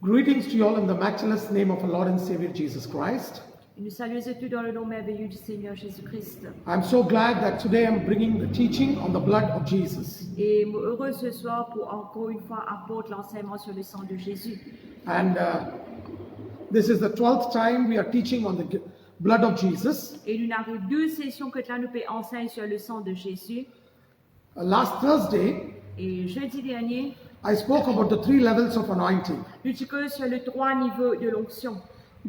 Greetings to you all in the matchless name of our Lord and Savior Jesus Christ. Et nous saluons tous dans le nom merveilleux du Seigneur Jésus-Christ. I'm so glad that today I'm bringing the teaching on the blood of Jesus. Et heureux ce soir pour encore une fois apporter l'enseignement sur le sang de Jésus. And this is the 12th time we are teaching on the blood of Jesus. Et nous avons deux sessions que là nous peut enseigner sur le sang de Jésus. Last Thursday, Et jeudi dernier, I spoke about the 3 levels of anointing. nous discutons sur les 3 niveaux de l'onction.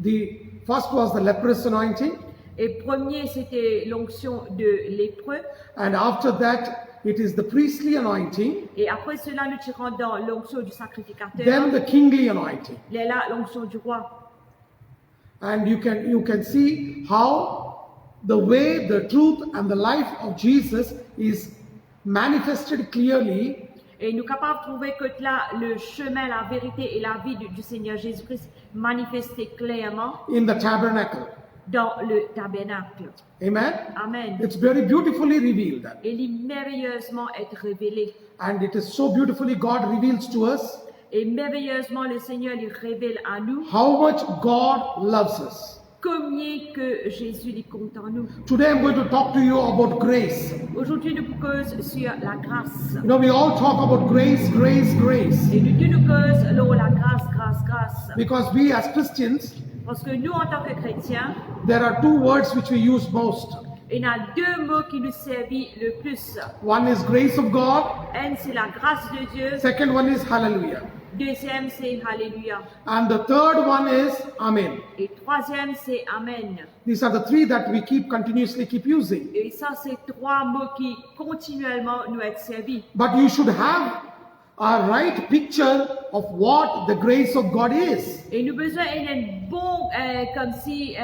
The first was the leprous anointing, Et premier, c'était l'onction de lépreux. and after that, it is the priestly anointing, Et après cela, nous tirons dans l'onction du sacrificateur. then the kingly anointing. Il est là l'onction du roi. And you can see how the way, the truth, and the life of Jesus is manifested clearly Et nous sommes capables de trouver que là, le chemin, la vérité et la vie du Seigneur Jésus-Christ manifestés clairement in the tabernacle. dans le tabernacle. Amen. Amen. It's very beautifully revealed. Et il est merveilleusement être révélé. And it is so beautifully God reveals to us Et merveilleusement, le Seigneur lui révèle à nous how much God loves us. combien que Jésus est content nous. Today I'm going to talk to you about grace. Aujourd'hui, nous causons sur la grâce. You know, we all talk about grace, grace, grace. Et nous causons sur la grâce, grâce, grâce. Because we as Christians, Parce que nous, en tant que chrétiens, there are 2 words which we use most. il y a 2 mots qui nous servent le plus. One is grace of God. Un, c'est la grâce de Dieu. Second one is hallelujah. Deuxième, c'est Alléluia. And the third one is amen. Et troisième, c'est Amen. These are the 3 that we continuously keep using. Et ça, c'est 3 mots qui continuellement nous être servis. But you should have a right picture of what the grace of God is. Et nous avons besoin d'un bon, comme si,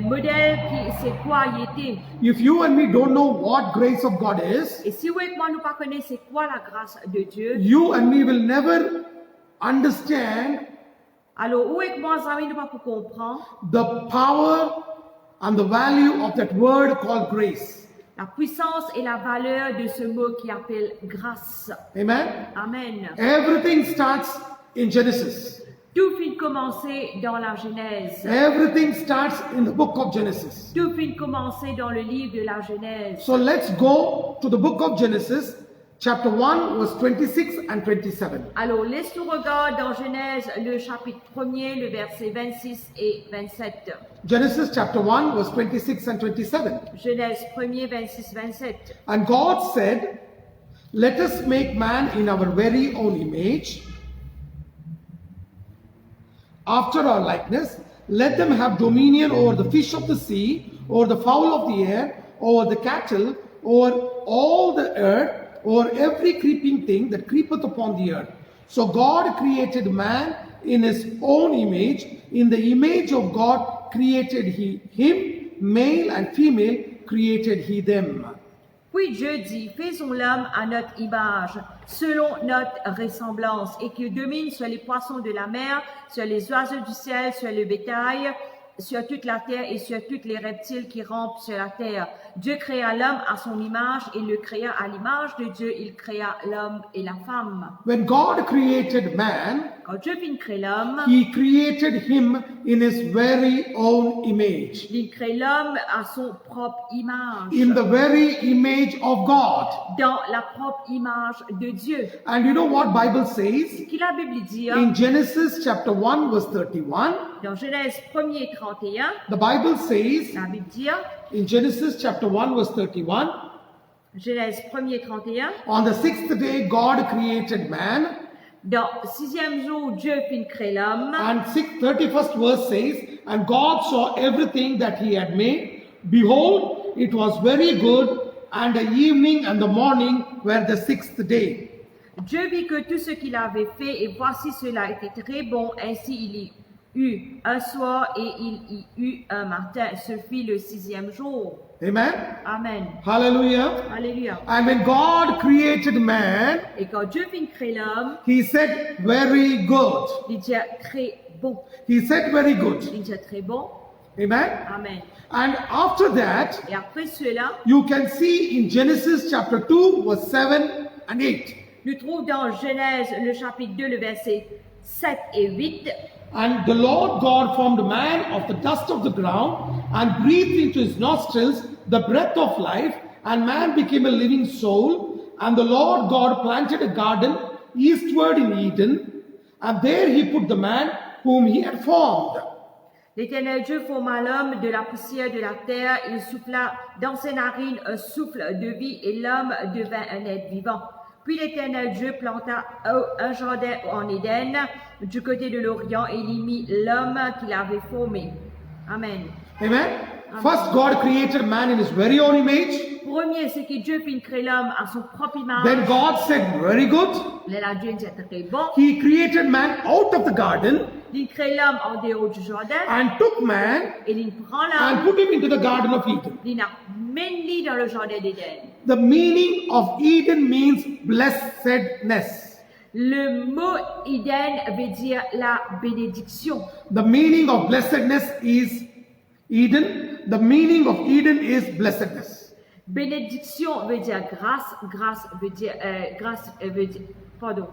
modèle qui c'est quoi il était. If you and me don't know what grace of God is, Et si vous et moi nous pas connaissons c'est quoi la grâce de Dieu, you and me will never understand alors où et moi amis nous pas pour comprendre the power and the value of that word called grace. la puissance et la valeur de ce mot qui appelle grâce. Amen. Amen. Everything starts in Genesis. Tout finit commencer dans la Genèse. Everything starts in the book of Genesis. Tout finit commencer dans le livre de la Genèse. So let's go to the book of Genesis, chapter 1, verse 26 and 27. Alors, laisse-nous regarder dans Genèse le chapitre 1er, le verset 26 et 27. Genesis chapter 1, verse 26 and 27. Genèse 1er, 26, 27. And God said, let us make man in our very own image, after our likeness. Let them have dominion over the fish of the sea, over the fowl of the air, over the cattle, over all the earth, over every creeping thing that creepeth upon the earth. So God created man in his own image. In the image of God created he him, male and female created he them. Puis Dieu dit, faisons l'homme à notre image, selon notre ressemblance, et qu'il domine sur les poissons de la mer, sur les oiseaux du ciel, sur le bétail, sur toute la terre et sur tous les reptiles qui rampent sur la terre. Dieu créa l'homme à son image, et le créa à l'image de Dieu, il créa l'homme et la femme. When God created man, Quand Dieu vint créer l'homme, he created him in his very own image, il crée l'homme à son propre image, in the very image of God. dans la propre image de Dieu. And you know what Bible says? Ce que la Bible dit, In Genesis chapter 1 verse 31, dans Genèse 1er 31, the Bible says, la Bible dit, in Genesis chapter 1 verse 31, Genèse 1er 31, on the 6th day God created man, dans 6e jour, Dieu fit créer l'homme, and 31st verse says, and God saw everything that he had made. Behold, it was very good, and the evening and the morning were the 6th day. Dieu vit que tout ce qu'il avait fait, et voici cela était très bon, ainsi il y eut un soir et il y eut un matin. Ce fut le 6e jour. Amen. Amen. Hallelujah. Alléluia. And when God created man, Et quand Dieu fit créer l'homme, he said, very good. il dit très bon. He said, very good. Il dit très bon. Amen. Amen. And after that, Et après cela, you can see in Genesis chapter 2, verse 7 and 8. nous trouvons dans Genèse le chapitre 2, le verset 7 et 8. And the Lord God formed man of the dust of the ground and breathed into his nostrils the breath of life, and man became a living soul. And the Lord God planted a garden eastward in Eden, and there he put the man whom he had formed. L'Éternel Dieu forma l'homme de la poussière de la terre, il souffla dans ses narines un souffle de vie et l'homme devint un être vivant. Puis l'Éternel Dieu planta un jardin en Éden du côté de l'Orient et il y mit l'homme qu'il avait formé. Amen. Amen. First, God created man in his very own image. Premier, c'est que Dieu fit créer l'homme à son propre image. Then God said, very good. Là, Dieu dit très bon. He created man out of the garden Il crée l'homme en dehors du jardin and took man et il prend and l'homme, put him into the garden of Eden. il l'amène dans le jardin d'Éden. The meaning of Eden means blessedness. Le mot Éden veut dire la bénédiction. The meaning of blessedness is Eden. The meaning of Eden is blessedness. Bénédiction veut dire grâce, grâce veut dire pardon.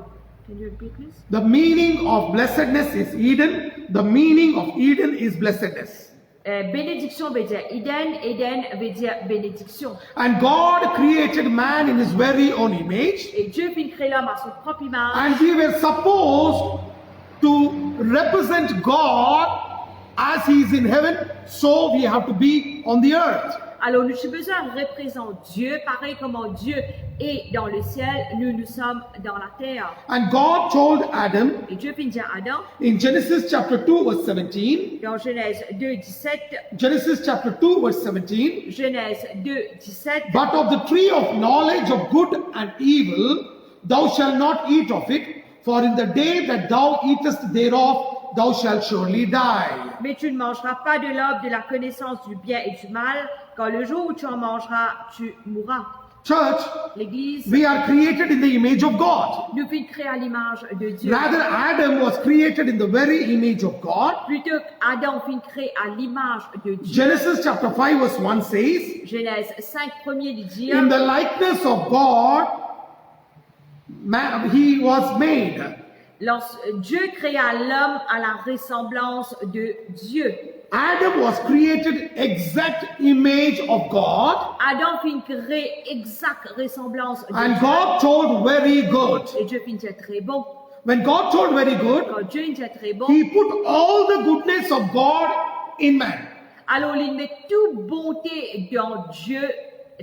Can you repeat please? The meaning of blessedness is Eden. The meaning of Eden is blessedness. Bénédiction veut dire Éden, Éden veut dire bénédiction. And God created man in his very own image. Et Dieu fit créer l'homme à son propre image. And we were supposed to represent God as he is in heaven, so we have to be on the earth. Alors nous sommes besoin de représenter Dieu, pareil comme Dieu est dans le ciel, nous sommes dans la terre. And God told Adam Et Dieu fit dire à Adam, in Genesis chapter 2 verse 17, dans Genèse 2, 17, Genesis chapter 2 verse 17, Genèse 2, 17, but of the tree of knowledge of good and evil, thou shalt not eat of it, for in the day that thou eatest thereof, thou shalt surely die. mais tu ne mangeras pas de l'arbre de la connaissance du bien et du mal, car le jour où tu en mangeras, tu mourras. Church, L'Église, we are created in the image of God. nous fit créer à l'image de Dieu. Rather, Adam was created in the very image of God. Plutôt qu'Adam fit créer à l'image de Dieu. Genesis chapter 5 verse 1 says, Genèse 5, premier dit dire, in the likeness of God, man, he was made. Dieu créa l'homme à la ressemblance de Dieu. Adam was created exact image of God, Adam fit créer exacte ressemblance de and Dieu. God told very good. Et Dieu fit dire très bon. When God told very good, Quand Dieu dit très bon, he put all the goodness of God in man. alors il met toute bonté dans Dieu,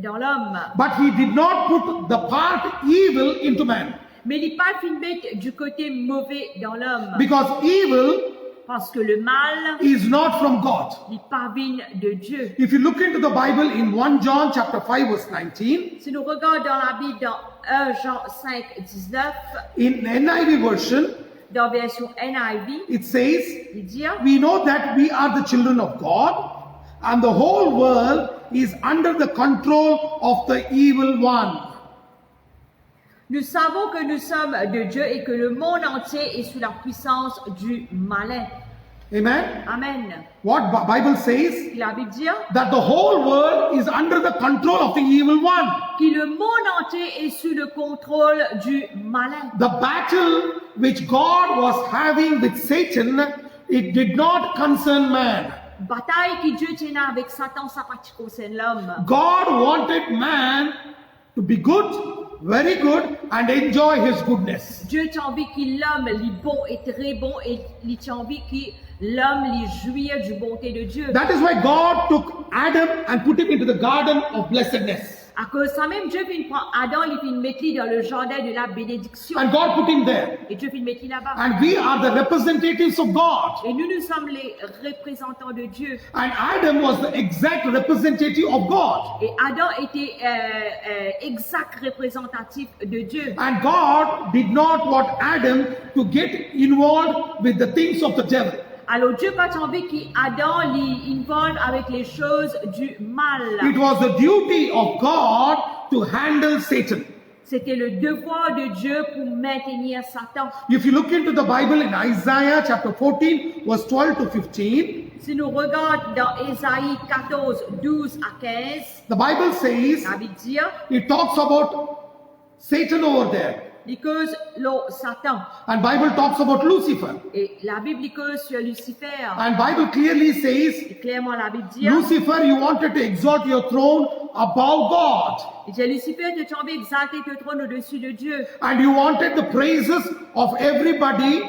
dans l'homme. But he did not put the part evil into man. Mais il n'est pas fait mettre du côté mauvais dans l'homme. Because evil Parce que le mal is not from God. n'est pas vient de Dieu. If you look into the Bible in 1 John chapter 5 verse 19, Si nous regardons dans la Bible dans 1 Jean 5, 19, in NIV version, dans la version NIV, it says, il dit we know that we are the children of God, and the whole world is under the control of the evil one. nous savons que nous sommes de Dieu et que le monde entier est sous la puissance du malin. Amen. Amen. What Bible says? La Bible dit That the whole world is under the control of the evil one. que le monde entier est sous le contrôle du malin. The battle which God was having with Satan, it did not concern man. Bataille que Dieu tenait avec Satan, ça pas concerne l'homme. God wanted man to be good, very good, and enjoy his goodness. Dieu t'a envie que l'homme est bon et très bon et il t'a envie que l'homme lui jouir du bonté de Dieu. That is why God took Adam and put him into the garden of blessedness. À cause de ça même, Dieu fit prendre Adam, il fit mettre lui dans le jardin de la bénédiction. And God put him there. Et Dieu fit mettre lui là-bas. And we are the representatives of God. Et nous sommes les représentants de Dieu. And Adam was the exact representative of God. Et Adam était exact représentatif de Dieu. And God did not want Adam to get involved with the things of the devil. Alors Dieu pas envie qu'Adam l'involve avec les choses du mal. It was the duty of God to handle Satan. C'était le devoir de Dieu pour maintenir Satan. If you look into the Bible in Isaiah chapter 14, verse 12 to 15, Si nous regardons dans Ésaïe 14, 12 à 15, the Bible says, la Bible dit, it talks about Satan over there. Il cause Satan. And Bible talks about Lucifer. Et la Bible dit que sur Lucifer. And Bible clearly says, Et clairement la Bible dit, Lucifer, you wanted to exalt your throne above God. il dit Lucifer, tu as envie d'exalter ton trône au-dessus de Dieu. And you wanted the praises of everybody.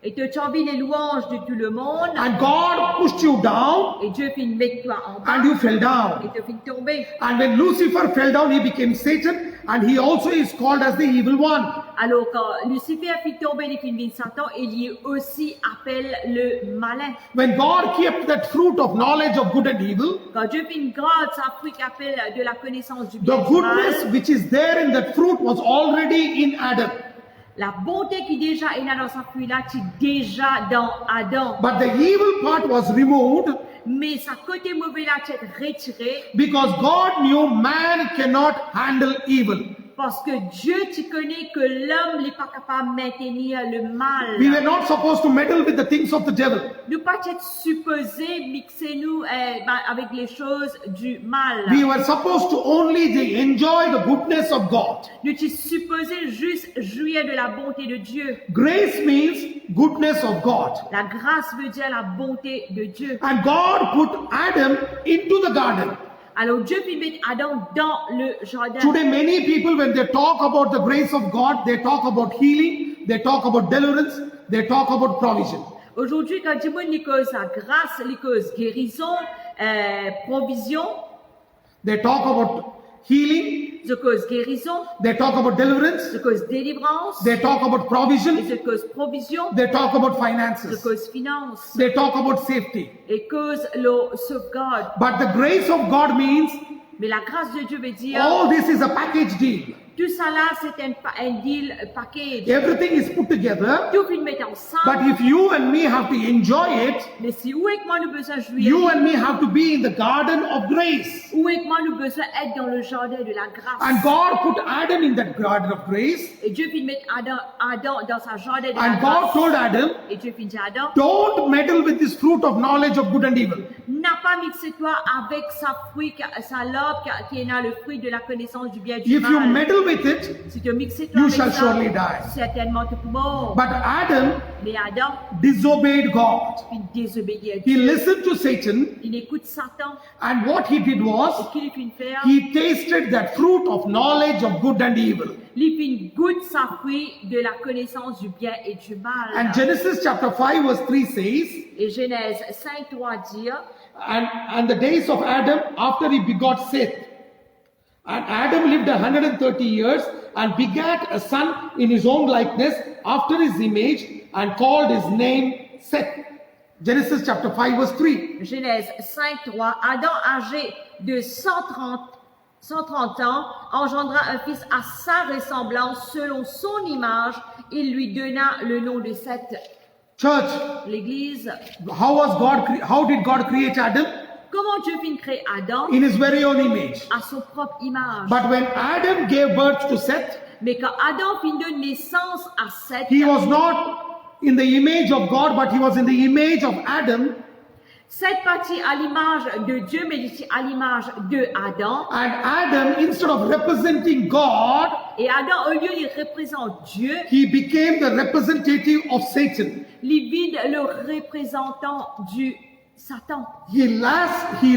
Et tu as envie les louanges de tout le monde. And God pushed you down. Et Dieu fit mettre toi en bas. And you fell down. Et te fit tomber. And when Lucifer fell down, he became Satan. And he also is called as the evil one. Alors quand Lucifer fit tomber, il fit venir Satan, il aussi appelle le malin. When God kept that fruit of knowledge of good and evil, Quand Dieu fit une grande sa fruit qu'appelle de la connaissance du bien the et du mal, goodness which is there in that fruit was already in Adam. la bonté qui déjà est là dans sa fruit là, qui est déjà dans Adam. But the evil part was removed Mais sa côté mauvais là, c'est retiré because God knew man cannot handle evil. parce que Dieu, tu connais que l'homme n'est pas capable de maintenir le mal. We were not supposed to meddle with the things of the devil. Nous pas être supposés mixer nous avec les choses du mal. We were supposed to only enjoy the goodness of God. Nous sommes supposés juste jouir de la bonté de Dieu. Grace means goodness of God. La grâce veut dire la bonté de Dieu. And God put Adam into the garden. Alors Dieu fit mettre Adam dans le jardin. Today, many people, when they talk about the grace of God, they talk about healing, they talk about deliverance, they talk about provision. Aujourd'hui, quand Dieu dit cause la grâce, les cause guérison, provision, They talk about healing, je cause guérison, they talk about deliverance, je cause délivrance, they talk about et provision, je cause provision, they talk about je finances, cause finance, they talk about safety. et cause le sauvegarde. But the grace of God means Mais la grâce de Dieu veut dire, all this is a package deal. tout ça là, c'est un deal package. Everything is put together. Tout finit mettre ensemble. But if you and me have to enjoy it, Mais si où est que moi nous besoin jouir, you and me have to be in the garden of grace. où est que moi nous besoin être dans le jardin de la grâce. And God put Adam in that garden of grace. Et Dieu fit mettre Adam dans sa jardin de la And God grâce. told Adam, Et Dieu fit dire à Adam, don't meddle with this fruit of knowledge of good and evil. n'a pas mixé toi avec sa fruit, sa lobe qui est dans le fruit de la connaissance du bien et du If you mal. meddle with it, Si tu mixes toi you avec shall ça, surely die. certainement tu mourras. But Adam Mais Adam, disobeyed God. il désobéit à He Dieu. listened to Satan, Il écoute Satan. and what he did Et was, qu'il fit faire, he tasted that fruit of knowledge of good and evil. il fit goûte sa fruit de la connaissance du bien et du mal. And Genesis chapter 5 verse 3 says, Et Genèse 5:3 dit, and the days of Adam after he begot Seth. And Adam lived 130 years and begat a son in his own likeness after his image and called his name Seth. Genesis chapter 5 verse 3. Genèse 5:3, Adam âgé de 130 ans engendra un fils à sa ressemblance selon son image. Il lui donna le nom de Seth. Church, L'Église, how did God create Adam? comment Dieu fit créer Adam In his very own image. à son propre image. But when Adam gave birth to Seth, Mais quand Adam fit de naissance à Seth, he was not in the image of God, but he was in the image of Adam. Seth partit à l'image de Dieu, mais il était à l'image de Adam. And Adam, instead of representing God, Et Adam, au lieu, il représente Dieu. he became the representative of Satan. Il vide le représentant du Satan. He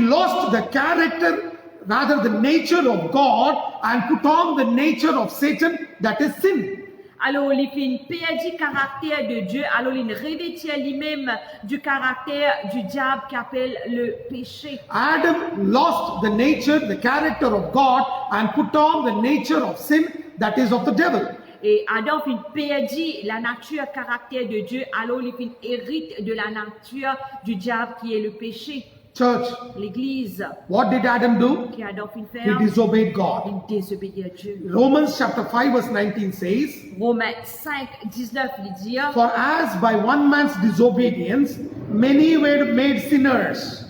lost the character, rather the nature of God, and put on the nature of Satan, that is sin. Alors, il fait une perdu caractère de Dieu. Alors, il revêtit lui-même du caractère du diable qui appelle le péché. Adam lost the nature, the character of God, and put on the nature of sin, that is of the devil. Et Adam fait perdu la nature caractère de Dieu. Alors, il fait hérite de la nature du diable qui est le péché. Church, L'Église, what did Adam do? qui Adam fait He faire, disobeyed God. il désobéit à Dieu. Romans chapter 5 verse 19 says, Romains 5, 19, il dit, for as by one man's disobedience many were made sinners,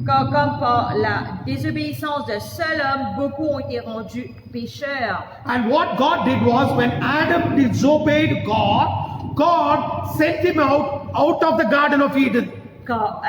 comme par la désobéissance d'un seul homme, beaucoup ont été rendus pécheurs. and what God did was, when Adam disobeyed God, God sent him out of the Garden of Eden. quand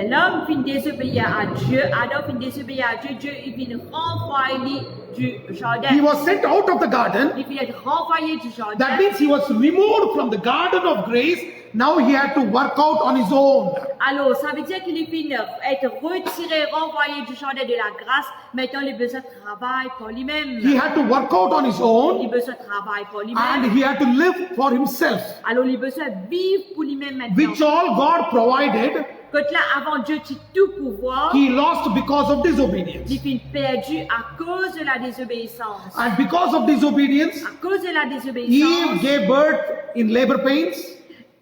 l'homme finit désobéir à Dieu, Adam finit désobéir à Dieu, Dieu il finit renvoyer du He jardin. was sent out of the garden. Il finit être renvoyé du jardin. That means he was removed from the garden of grace. Now he had to work out on his own. Alors, ça veut dire qu'il finit être retiré, renvoyé du jardin de la grâce. Maintenant, il a besoin de travail pour lui-même. He had to work out on his Il own a besoin de travail pour and lui-même. he had to live for himself, Alors, il a besoin de vivre pour lui-même maintenant. which all God provided. Quand là, avant Dieu, tu tout pouvoir, He lost because of disobedience. il finit perdu à cause de la désobéissance. And because of disobedience, À cause de la Eve désobéissance, gave birth in labor pains.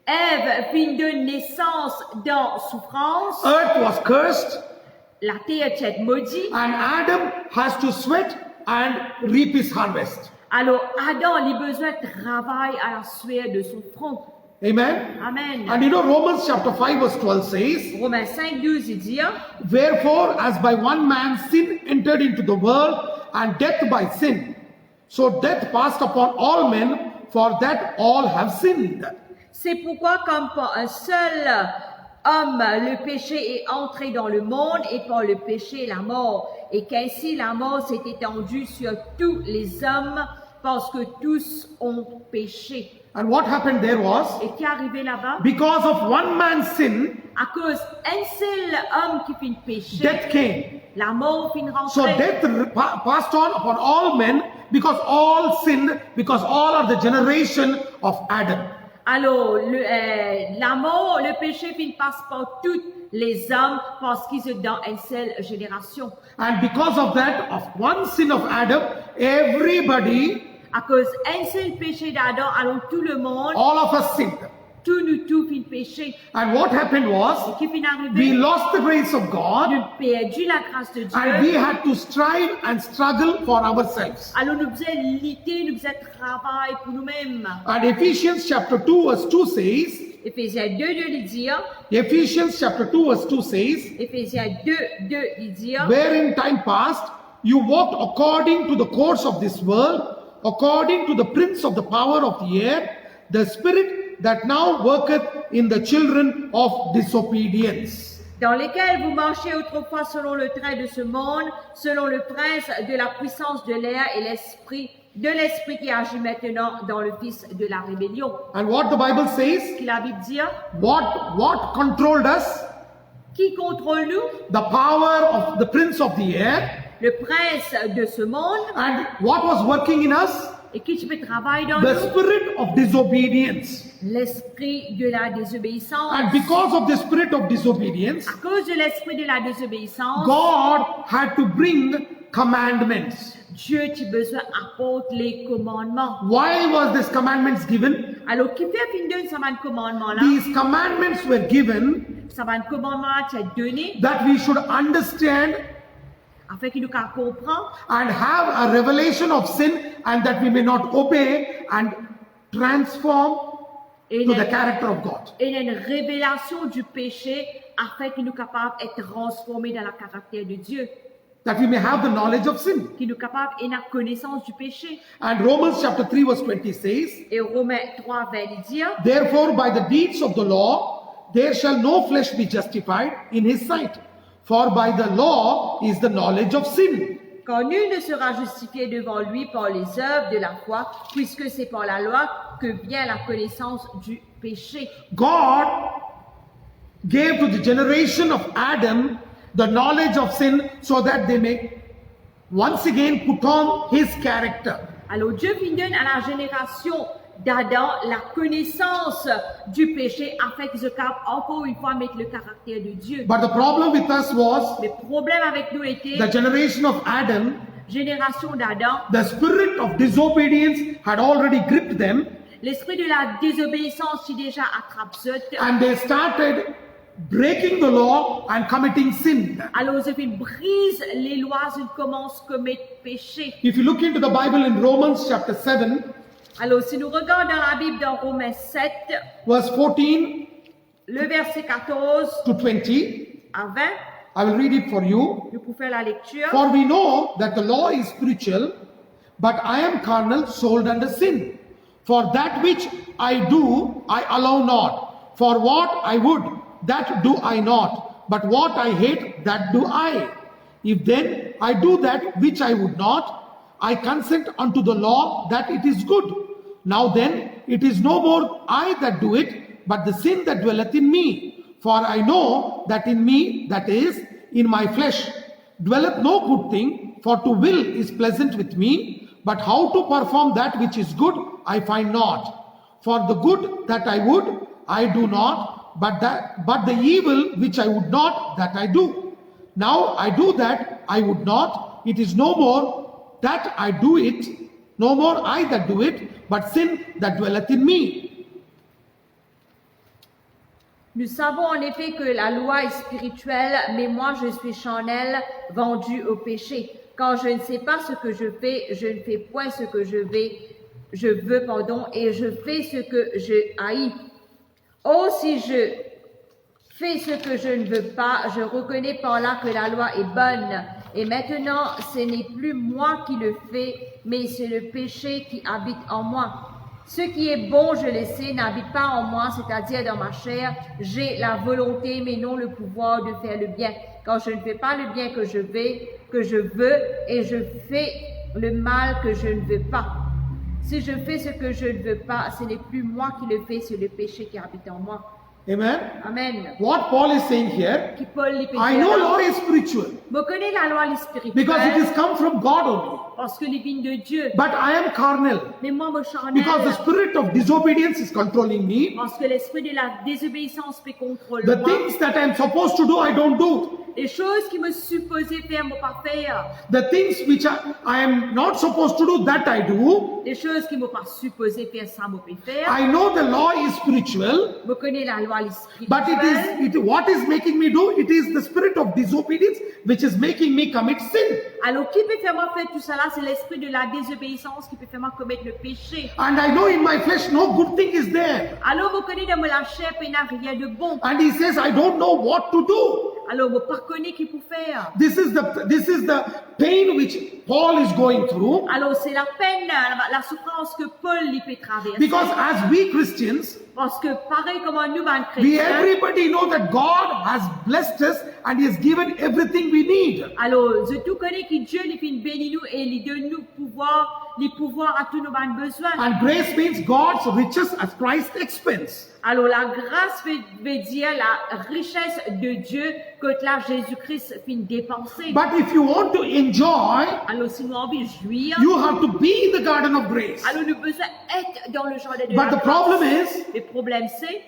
Ève finit de naissance dans souffrance. Earth was cursed. La terre est maudite. And Adam has to sweat and reap his harvest. Alors, Adam il a besoin de travail à la sueur de son front. Amen. Amen. And you know Romans chapter 5 verse 12 says, Romains 5, 12, il dit, wherefore as by one man sin entered into the world and death by sin, so death passed upon all men, for that all have sinned. c'est pourquoi comme par un seul homme, le péché est entré dans le monde et par le péché la mort. Et qu'ainsi la mort s'est étendue sur tous les hommes parce que tous ont péché. And what happened there was, Et qui est arrivé là-bas? because of one man's sin, À cause un seul homme qui fit péché, death came. la mort fit So rentrer. death passed on upon all men because all sinned, because all are the generation of Adam. Alors, la mort, le péché finit passe par tous les hommes parce qu'ils sont dans une seule génération. And because of that, of one sin of Adam, everybody, À cause d'un seul péché d'Adam, alors tout le monde, all of us sinned. tout finit péché. And what happened Et was, qui finit we arrivé? lost the grace of Nous God perdu la grâce de and we Dieu. had to strive and struggle for ourselves. Alors nous faisons lutter, nous faisons travail pour nous-mêmes. And Ephesians chapter 2 verse 2 says, Éphésiens 2, 2, il dit, Ephesians chapter 2 verse 2 says, Éphésiens 2, 2, il dit, where in time past you walked according to the course of this world, according to the prince of the power of the air, the spirit that now worketh in the children of disobedience. dans lesquels vous marchiez autrefois selon le trait de ce monde, selon le prince de la puissance de l'air et l'esprit qui agit maintenant dans le fils de la rébellion. And what the Bible says, Ce que la Bible dit, what controlled us? qui contrôle nous? The power of the prince of the air. Le prince de ce monde. And what was working in us? Et qui tu peux travailler dans The nous? spirit of disobedience. L'esprit de la désobéissance. And because of the spirit of disobedience, À cause de l'esprit de la désobéissance, God had to bring commandments. Dieu tu besoin apporte les commandements. Why was this commandments given? Alors, qui fait fin de ce commandement-là? These commandments were given Ce commandement-là tu as donné that we should understand afin qu'il nous comprenne and have a revelation of sin and that we may not obey and transform et to the character of God. une révélation du péché afin qu'il nous capable d'être transformé dans le caractère de Dieu, That we may have the knowledge of sin. qu'il nous capable et la connaissance du péché. And Romans chapter 3 verse 20 says, Et Romains 3, 20 il dit, therefore by the deeds of the law there shall no flesh be justified in his sight. For by the law is the knowledge of sin. quand nul ne sera justifié devant lui par les œuvres de la foi, puisque c'est par la loi que vient la connaissance du péché. God gave to the generation of Adam the knowledge of sin so that they may once again put on his character. Alors Dieu donne à la génération d'Adam la connaissance du péché afin qu'ils se capent encore une fois mettre le caractère de Dieu. But the problem with us was Le problème avec nous était, the generation of Adam, génération d'Adam, the spirit of disobedience had already gripped them l'esprit de la désobéissance qui déjà attrape eux. and they started breaking the law and committing sin. Alors ils brisent les lois, ils commencent à commettre péché. If you look into the Bible in Romans chapter 7, Alors si nous regardons dans la Bible dans Romains 7, verse 14 le verset 14 to 20, à 20, I will read it for you. nous pouvons faire la lecture. For we know that the law is spiritual, but I am carnal, sold under sin. For that which I do, I allow not. For what I would, that do I not, but what I hate, that do I. If then I do that which I would not, I consent unto the law that it is good. Now then, it is no more I that do it, but the sin that dwelleth in me. For I know that in me, that is, in my flesh, dwelleth no good thing, for to will is pleasant with me, but how to perform that which is good, I find not. For the good that I would, I do not, but the evil which I would not, that I do. Now I do that I would not, it is no more that I do it, no more I that do it, but sin that dwelleth in me. Nous savons en effet que la loi est spirituelle, mais moi je suis charnel, vendu au péché. Quand je ne sais pas ce que je fais, je ne fais point ce que je veux, et je fais ce que je haïs. Oh, si je fais ce que je ne veux pas, je reconnais par là que la loi est bonne. Et maintenant, ce n'est plus moi qui le fais, mais c'est le péché qui habite en moi. Ce qui est bon, je le sais, n'habite pas en moi, c'est-à-dire dans ma chair. J'ai la volonté, mais non le pouvoir de faire le bien. Quand je ne fais pas le bien que je veux, et je fais le mal que je ne veux pas. Si je fais ce que je ne veux pas, ce n'est plus moi qui le fais, c'est le péché qui habite en moi. Amen. Amen. What Paul is saying here, Qui Paul lui peut I dire, know law is spiritual je connais la loi because it spirituelle is come from God only. parce que les vignes de Dieu. But I am carnal Mais moi, mon charnel, because the spirit of disobedience is controlling me. parce que l'esprit de la désobéissance peut contrôler The moi. things that I am supposed to do, I don't do. Les choses qui me supposaient faire, me pas faire. The things which I am not supposed to do, that I do. Les choses qui me pas supposé faire, ça me peut faire. I know the law is spiritual, Je connais la loi but spirituelle. what is making me do? It is the spirit of disobedience which is making me commit sin. Alors, qui peut faire moi faire tout ça là? C'est l'esprit de la désobéissance qui peut faire moi commettre le péché. And I know in my flesh no good thing is there. Alors, je connais dans la chair, il n'y a rien de bon. And he says, I don't know what to do. Alors, je ne connais pas qui pour faire. This is the pain which Paul is going through. Alors, c'est la peine, la souffrance que Paul lui peut traverser. Because as we Christians, Parce que pareil comme nous, everybody know that God has blessed us and He has given everything we need. alors, je tout connais que Dieu lui fait bénir nous et lui donne nous les pouvoirs à tous nos besoins. And grace means God's riches at Christ's expense. Alors, la grâce veut dire la richesse de Dieu que là Jésus-Christ fait dépenser. But if you want to enjoy, Alors, si nous avons envie de jouir, you have to be in the garden of grace. alors nous besoin être dans le jardin de But la the problem grâce. is, Le problème c'est,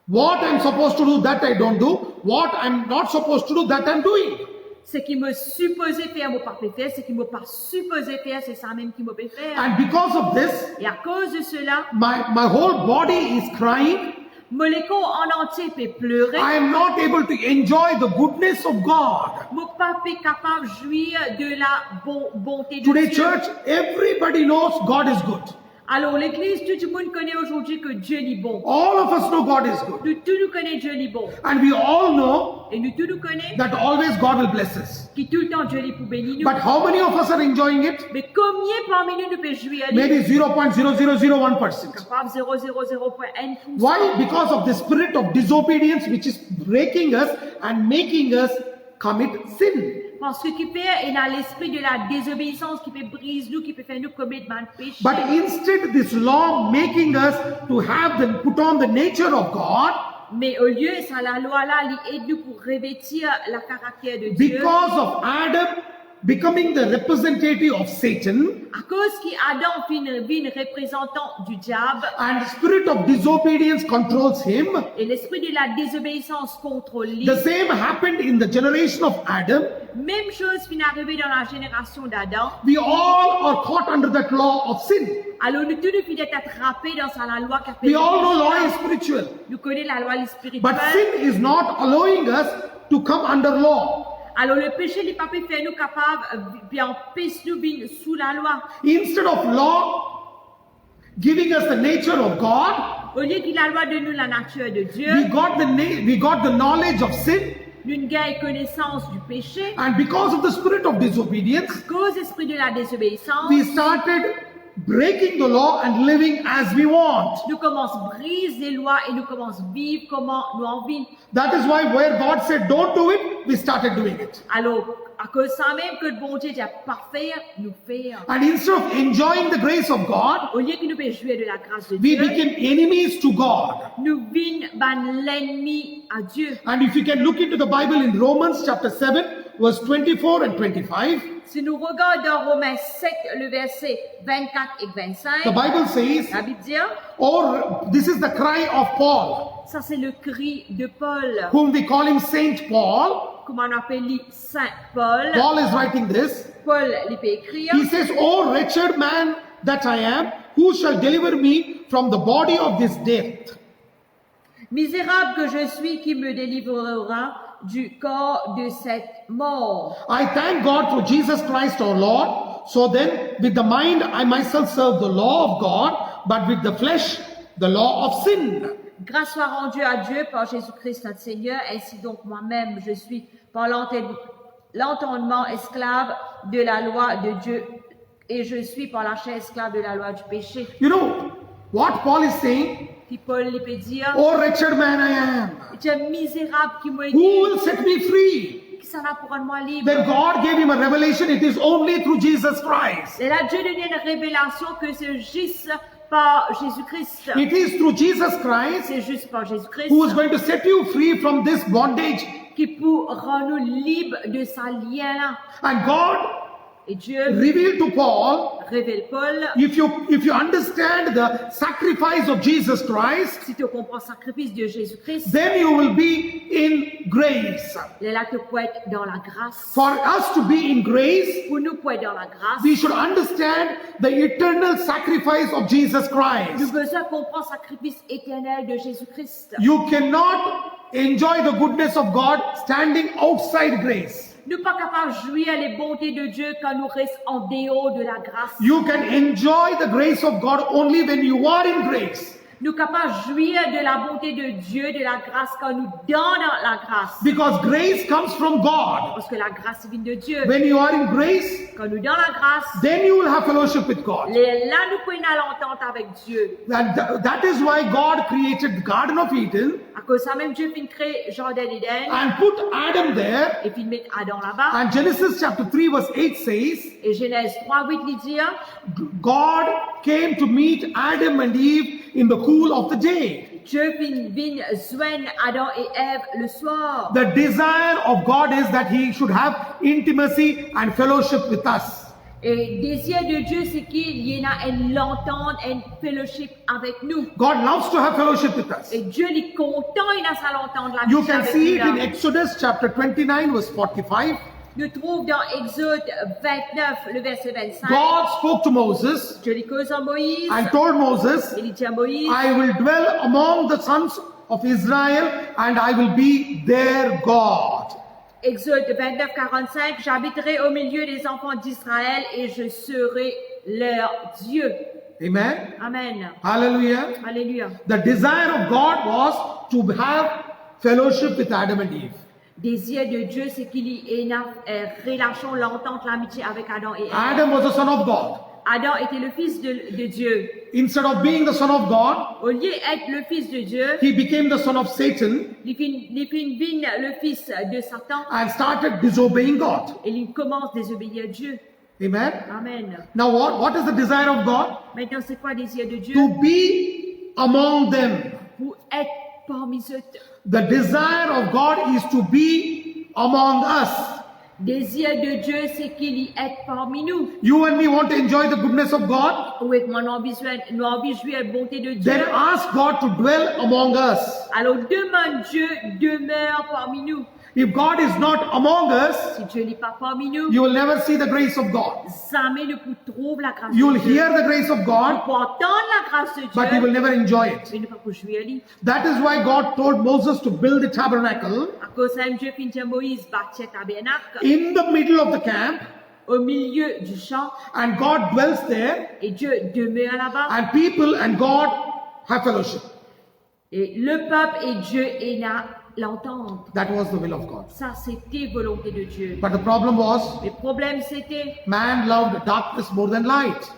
what I'm supposed to do, that I don't do. What I'm not supposed to do, that I'm doing. ce qui me supposé faire, moi pas faire, ce qui me pas supposé faire, c'est ça même qui me peut faire. And because of this, Et à cause de cela, my whole body is crying. mon corps en entier peut pleurer. I am not able to enjoy the goodness of God. Mon papa est capable de jouir de la bonté de Today, Dieu. church, everybody knows God is good. Alors l'église, tout le monde connaît aujourd'hui que Dieu est bon. All of us know God is good. Nous tous nous connaissons Dieu est bon. And we all know Et nous tous nous connaissons that always God will bless us. que tout le temps Dieu est pour bénir nous. But how many of us are enjoying it? Mais combien parmi nous nous peut jouir à lui? Maybe 0.0001%. Capable 0,001%. Why? Because of the spirit of disobedience which is breaking us and making us commit sin. Parce que qui peut est dans l'esprit de la désobéissance qui peut briser nous, qui peut faire nous commettre mal péché. But instead, this law making us to put on the nature of God. Mais au lieu, ça la loi là, il aide nous pour revêtir la caractère de Dieu. Because of Adam becoming the representative of Satan À cause qu'Adam vit représentant du diable and the spirit of disobedience controls him, et l'esprit de la désobéissance contrôle lui. the same happened in the generation of Adam. Même chose qui est arrivée dans la génération d'Adam. We all are caught under that law of sin. Alors nous tous nous finissons d'être attrapés dans la loi qui a fait We le all know péché. law is spiritual. Nous connaissons la loi But spirituelle. sin is not allowing us to come under law. Alors le péché n'est pas fait faire nous capables, bien empêche nous vivre sous la loi. Instead of law giving us the nature of God, Au lieu que la loi de nous la nature de Dieu, we got the knowledge of sin, nous gagnons connaissance du péché. and because of the spirit of disobedience, À cause de l'esprit de la désobéissance, we started breaking the law and living as we want. Nous commençons à briser les lois et nous commençons à vivre comment nous envie. That is why where God said don't do it, we started doing it. Alors, à cause de ça même que le bon Dieu dit pas faire, nous faire. And instead of enjoying the grace of God, Au lieu que nous puissions jouir de la grâce de we Dieu, became enemies to God. nous vîmes l'ennemi à Dieu. And if you can look into the Bible in Romans chapter 7, verse 24 and 25, Si nous regardons dans Romains 7, le verset 24 et 25, the Bible says, la Bible dit, or this is the cry of Paul, ça c'est le cri de Paul, whom we call him Saint Paul. comme on appelle Saint Paul. Paul is writing this. Paul il peut écrire, He says, "O wretched man that I am, who shall deliver me from the body of this death?" misérable que je suis, qui me délivrera du corps de cette mort. I thank God through Jesus Christ our Lord. So then, with the mind, I myself serve the law of God, but with the flesh, the law of sin. Grâce soit rendue à Dieu par Jésus-Christ notre Seigneur, ainsi donc moi-même je suis par l'entendement esclave de la loi de Dieu et je suis par la chair esclave de la loi du péché. You know what Paul is saying? Puis Paul il peut dire, "O wretched man I am, tu es misérable qui m'a who dit, will set me free?" qui s'en a pour rendre moi libre. Then God gave him a revelation. It is only through Jesus Christ. Et là Dieu donne une révélation que c'est juste par Jésus-Christ. It is through Jesus Christ C'est juste par Jésus-Christ who is going to set you free from this bondage. qui pour rendre nous libres de sa lien là. And God Et Dieu revealed to Paul, révèle Paul, if you understand the sacrifice of Jesus Christ, si tu comprends le sacrifice de Jésus-Christ, then you will be in grace. il est là que pour être dans la grâce. For us to be in grace, Pour nous pour être dans la grâce, we should understand the eternal sacrifice of Jesus nous Christ. besoin comprendre le sacrifice éternel de Jésus-Christ. You cannot enjoy the goodness of God standing outside grace. Nous ne sommes pas capables de jouir les bontés de Dieu quand nous restons en dehors de la grâce. You can enjoy the grace of God only when you are in grace. Nous sommes capables de jouir de la bonté de Dieu, de la grâce quand nous dans la grâce. Because grace comes from God. Parce que la grâce vient de Dieu. When you are in grace, Quand nous dans la grâce, then you will have fellowship with God. là nous pouvons aller l'entente avec Dieu. And that is why God created the Garden of Eden À cause de ça même Dieu finit créer Jardin d'Éden and put Adam there. et puis il met Adam là-bas. And Genesis chapter 3 verse 8 says, Et Genèse 3:8 lui dit, God came to meet Adam and Eve in the cool of the day. Dieu vient joindre Adam et Ève le soir. The desire of God is that he should have intimacy and fellowship with us. Et le désir de Dieu, c'est qu'il y ait une entente, une fellowship avec nous. God loves to have fellowship with us. Et Dieu est content, il a sa l'entente la You vie can avec see it nous. in là. Exodus chapter 29 verse 45. Nous trouvons dans Exode 29, le verset 25. God spoke to Moses Dieu lui cause à Moïse. and told Moses, Il dit à Moïse, I will dwell among the sons of Israel and I will be their God. Exode 29, 45, j'habiterai au milieu des enfants d'Israël et je serai leur Dieu. Amen. Amen. Hallelujah. Alléluia. The desire of God was to have fellowship with Adam and Eve. Désir de Dieu, c'est qu'il y ait une relation, l'entente, l'amitié avec Adam et Ève. Adam was the son of God. Adam était le fils de Dieu. Instead of being the son of God, Au lieu d'être le fils de Dieu, he became the son of Satan il devient le fils de Satan and started disobeying God. et il commence à désobéir à Dieu. Amen. Amen. Now what is the desire of God? Maintenant, c'est quoi le désir de Dieu? To be among them. Pour être parmi eux. The desire of God is to be among us. Désir de Dieu, c'est qu'il y ait parmi nous. You and me want to enjoy the goodness of God? Oui, moi, nous avons jouir la bonté de Dieu. Then ask God to dwell among us. Alors, demande Dieu, demeure parmi nous. If God is not among us, Si Dieu n'est pas parmi nous, you will never see the grace of God. jamais ne peut trouver la grâce You will de Dieu. hear the grace of God, Pour entendre la grâce de but you will Dieu, never enjoy it. mais ne pas pour jouir à lui. That is why God told Moses to build the tabernacle À cause de ça, Dieu finit à Moïse bâtir un tabernacle in the middle of the camp, au milieu du champ and God dwells there, et Dieu demeure là-bas. and people and God have fellowship. Et le peuple et Dieu est là l'entente. That was the will of God. Ça, c'était volonté de Dieu. But the problem was, Le problème, c'était man loved darkness more than light.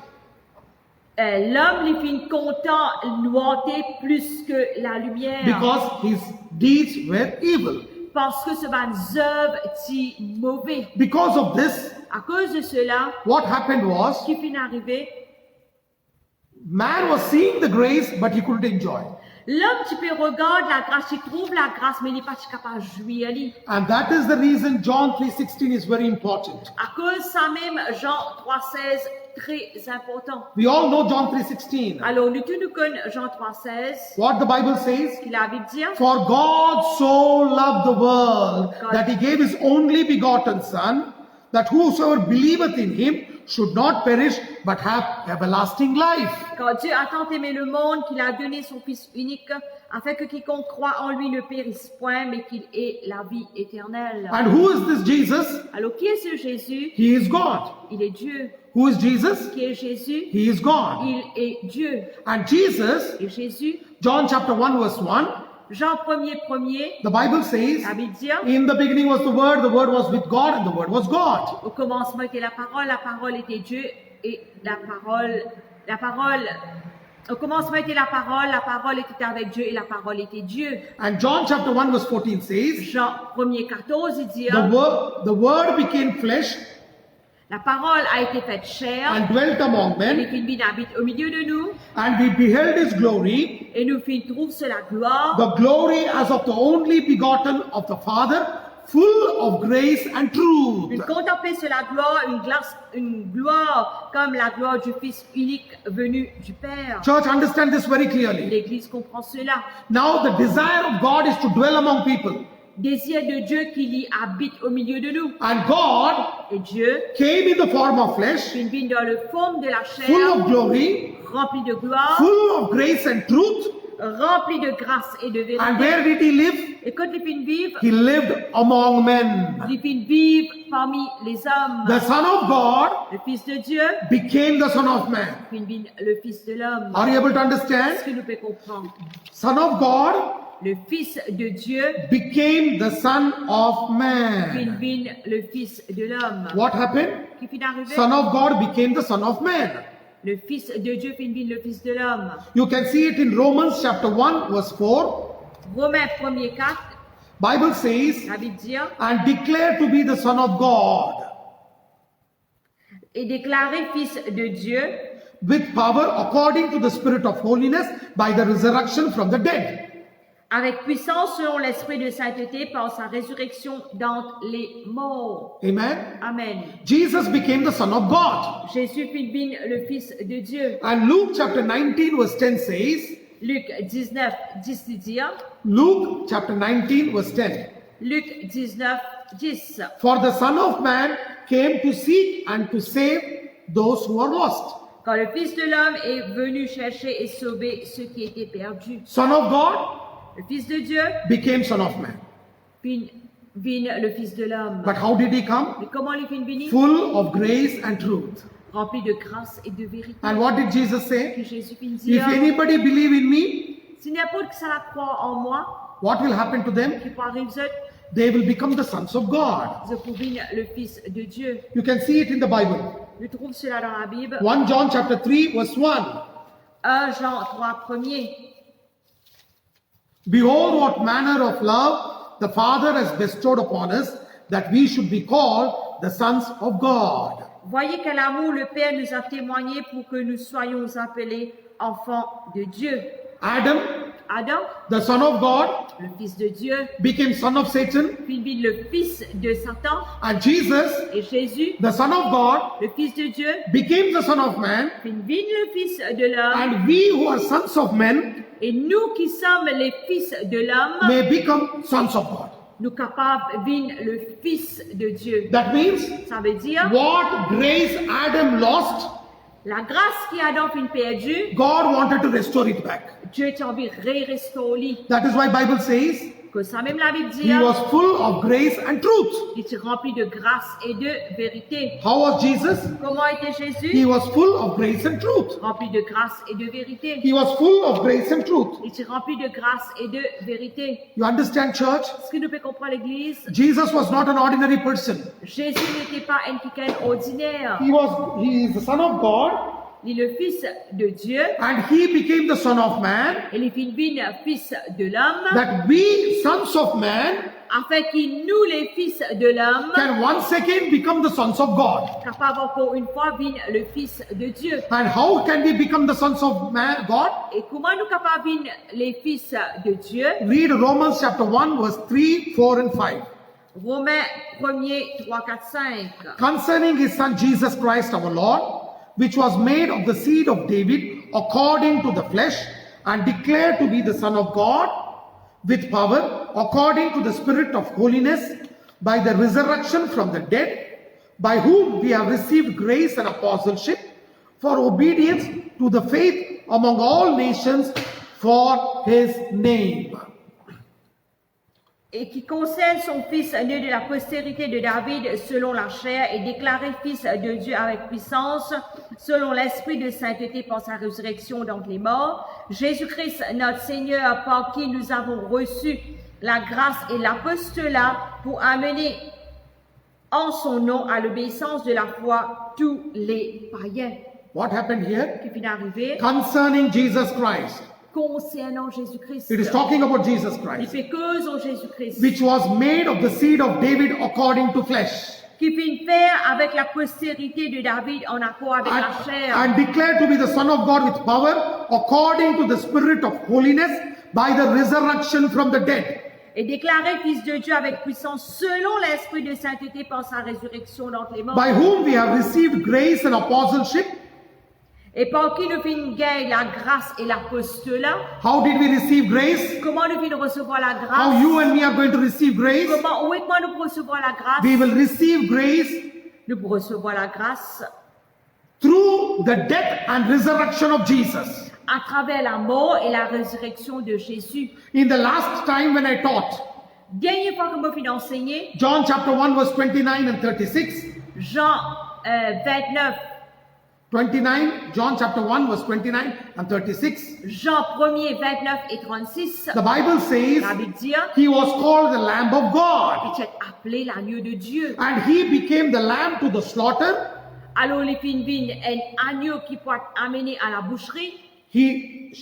l'homme les fin content noiter plus que la lumière. because his deeds were evil. Parce que ce van œuvres si mauvais. Because of this, À cause de cela, what happened was, ce qui finit arrivé, man was seeing the grace, but he couldn't enjoy. l'homme tu peux regarder la grâce, il trouve la grâce, mais il n'est pas capable de jouir. And that is the reason John 3:16 is very important. À cause de ça même, Jean 3,16, très important. We all know John 3:16. Alors, nous tous nous connaissons Jean 3,16, What the Bible says, qu'il a envie de dire. for God so loved the world that he gave his only begotten Son, that whosoever believeth in him should not perish but have everlasting life. Quand Dieu a tant aimé le monde qu'il a donné son Fils unique, afin que quiconque croit en lui ne périsse point, mais qu'il ait la vie éternelle. And who is this Jesus? Alors, qui est ce Jésus? He is God. Il est Dieu. Who is Jesus? Qui est Jésus? He is God. Il est Dieu. And Jesus, Et Jésus, John chapter 1 verse 1, Jean 1er, the Bible says, la Bible dit, in the beginning was the Word was with God, and the Word was God. au commencement était la parole était Dieu, et au commencement était la parole était avec Dieu, et la parole était Dieu. And John chapter 1 verse 14 says, Jean 1er, il dit, the word became flesh la parole a été faite chair, and dwelt among et men, qu'il habite au milieu de nous, and we beheld his glory, et nous trouve sur la gloire, the glory as of the only begotten of the Father, full of grace and truth. une contempler sur la gloire, une gloire comme la gloire du Fils unique venu du Père. Church, understand this very clearly. L'Église comprend cela. Now the desire of God is to dwell among people. Désir de Dieu qu'il y habite au milieu de nous. And God Et Dieu, came in the form of flesh, qui vient dans le forme de la full chair, of glory, rempli de gloire, full of grace and truth. rempli de grâce et de And vérité. where did he live? Et quand il vient vivre, He lived among men. il vient vivre parmi les hommes. The Son of God Le Fils de Dieu, became the Son of Man. il vient le Fils de l'homme. Are you able to Est-ce understand? que nous pouvons comprendre? Son of God Le Fils de Dieu, became the Son of il Man. vient le Fils de l'homme. What happened? Qui finit d'arriver? Son of God became the Son of Man. Le Fils de Dieu vient le Fils de l'homme. You can see it in Romans chapter 1 verse 4. Romains 1er 4, Bible says, la Bible dit, and declare to be the Son of God est déclaré Fils de Dieu with power according to the Spirit of holiness by the resurrection from the dead. avec puissance selon l'esprit de sainteté par sa résurrection d'entre les morts. Amen. Amen. Jesus became the Son of God. Jésus fut bien le Fils de Dieu. And Luke chapter 19 verse 10 says, Luc 19, 10 dit, Luke chapter 19 verse 10. Luc 19, 10. For the Son of Man came to seek and to save those who are lost. Quand le Fils de l'homme est venu chercher et sauver ceux qui étaient perdus. Son of God Le Fils de Dieu became Son of Man. vient le Fils de l'homme. But how did he come? Mais comment il vient venir? Full of grace and truth. Rempli de grâce et de vérité. And what did Jesus say? Que Jésus vient If dire, anybody believe in me, si n'importe qui ça la croit en moi, what will happen to them? qui peut arriver, They will become the sons of God. je pourrais le Fils de Dieu. You can see it in the Bible. Je trouve cela dans la Bible. 1 John chapter 3 verse 1. 1 Jean 3, 1er. Behold what manner of love the Father has bestowed upon us, that we should be called the sons of God. Voyez quel amour le Père nous a témoigné pour que nous soyons appelés enfants de Dieu. Adam, Adam, the son of God, le Fils de Dieu, became son of Satan, puis le Fils de Satan, and Jesus, et Jésus, the son of God, le Fils de Dieu, became the son of man, puis le Fils de l'homme, and we who are sons of men et nous qui sommes les fils de l'homme, may become sons of God. nous capables de le Fils de Dieu. That means Ça veut dire, what grace Adam lost, la grâce qui Adam fin perdu, God wanted to restore it back. Dieu t'a envie de restaurer. That is why Bible says Que ça même la Bible dit, he was full of grace and truth. il est rempli de grâce et de vérité. How was Jesus? Comment était Jésus? He was full of grace and truth. Rempli de grâce et de vérité. He was full of grace and truth. Il est rempli de grâce et de vérité. You understand, church? Est-ce que nous pouvons comprendre l'Église? Jesus was not an ordinary person. Jésus n'était pas un quelqu'un ordinaire. He is the Son of God, il est le Fils de Dieu, and he became the Son of Man, et il finit Fils de l'homme, that we, sons of man, afin qu'il nous, les fils de l'homme, can once again become the sons of God. capable encore une fois vin le Fils de Dieu. And how can we become the sons of man, God? Et comment nous capables vin les fils de Dieu? Read Romans chapter 1, verse 3, 4, and 5. Romains 1er, 3, 4, 5. Concerning his son Jesus Christ our Lord, which was made of the seed of David according to the flesh, and declared to be the Son of God with power, according to the Spirit of holiness, by the resurrection from the dead, by whom we have received grace and apostleship for obedience to the faith among all nations for his name. Et qui concerne son fils né de la postérité de David selon la chair et déclaré fils de Dieu avec puissance, selon l'esprit de sainteté par sa résurrection d'entre les morts, Jésus-Christ notre Seigneur, par qui nous avons reçu la grâce et l'apostolat pour amener en son nom à l'obéissance de la foi tous les païens. What happened here? Qui vient d'arriver Concerning Jesus Christ. concernant Jésus-Christ. It is talking about Jesus Il Christ, fait que en Jésus-Christ. which was made of the seed of David according to flesh, Qui fit faire avec la postérité de David en accord avec la chair. and declared to be the Son of God with power according to the Spirit of holiness by the resurrection from the dead. Et déclaré fils de Dieu avec puissance selon l'esprit de sainteté par sa résurrection d'entre les morts. By whom we have received grace and apostleship. Et par qui nous fîmes gagner la grâce et l'apostolat. How did we receive grace? Comment nous fîmes recevoir la How grâce? you and me are going to receive grace? Où est-ce que nous recevoir la grâce? We will receive grace Nous recevoir la grâce through the death and resurrection of Jesus. à travers la mort et la résurrection de Jésus. In the last time when I taught, Dernière fois que je suis enseigné, John chapter 1 verse 29 and 36. Jean 29, 29, John chapter 1 verse 29 and 36. Jean 1er 29 et 36, The Bible says la Bible dit, he was called the Lamb of God, il est appelé l'agneau de Dieu. and he became the lamb to the slaughter. Alors les vin un agneau qui peut être amené à la boucherie, He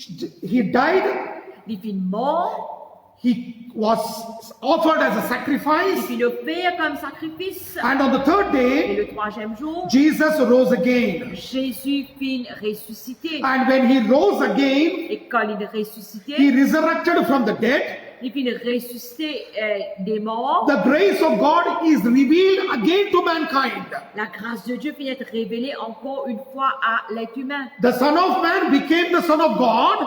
died. il fin mort, He was offered as a il sacrifice, fin offert comme sacrifice, and on the third et day le troisième jour, Jesus rose again. Jésus fin ressuscité. And when he rose again, Et quand il est he ressuscité, resurrected from the dead. il fin ressuscité des morts. The grace of God is revealed again to mankind. La grâce de Dieu finit être révélée encore une fois à l'être humain. The Son of Man became the Son of God.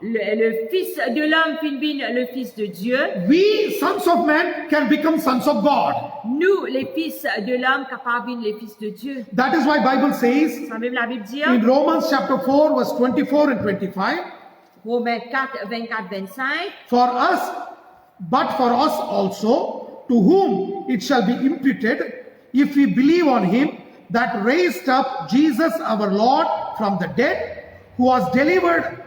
Le Fils de l'homme finit le Fils de Dieu. We, sons of man, can become sons of God. Nous, les fils de l'homme, capables de les fils de Dieu. That is why Bible says Ça même la Bible dit, in Romans chapter 4 verse 24 and 25, Romains 4, 24, 25, for us, but for us also, to whom it shall be imputed, if we believe on him that raised up Jesus our Lord from the dead, who was delivered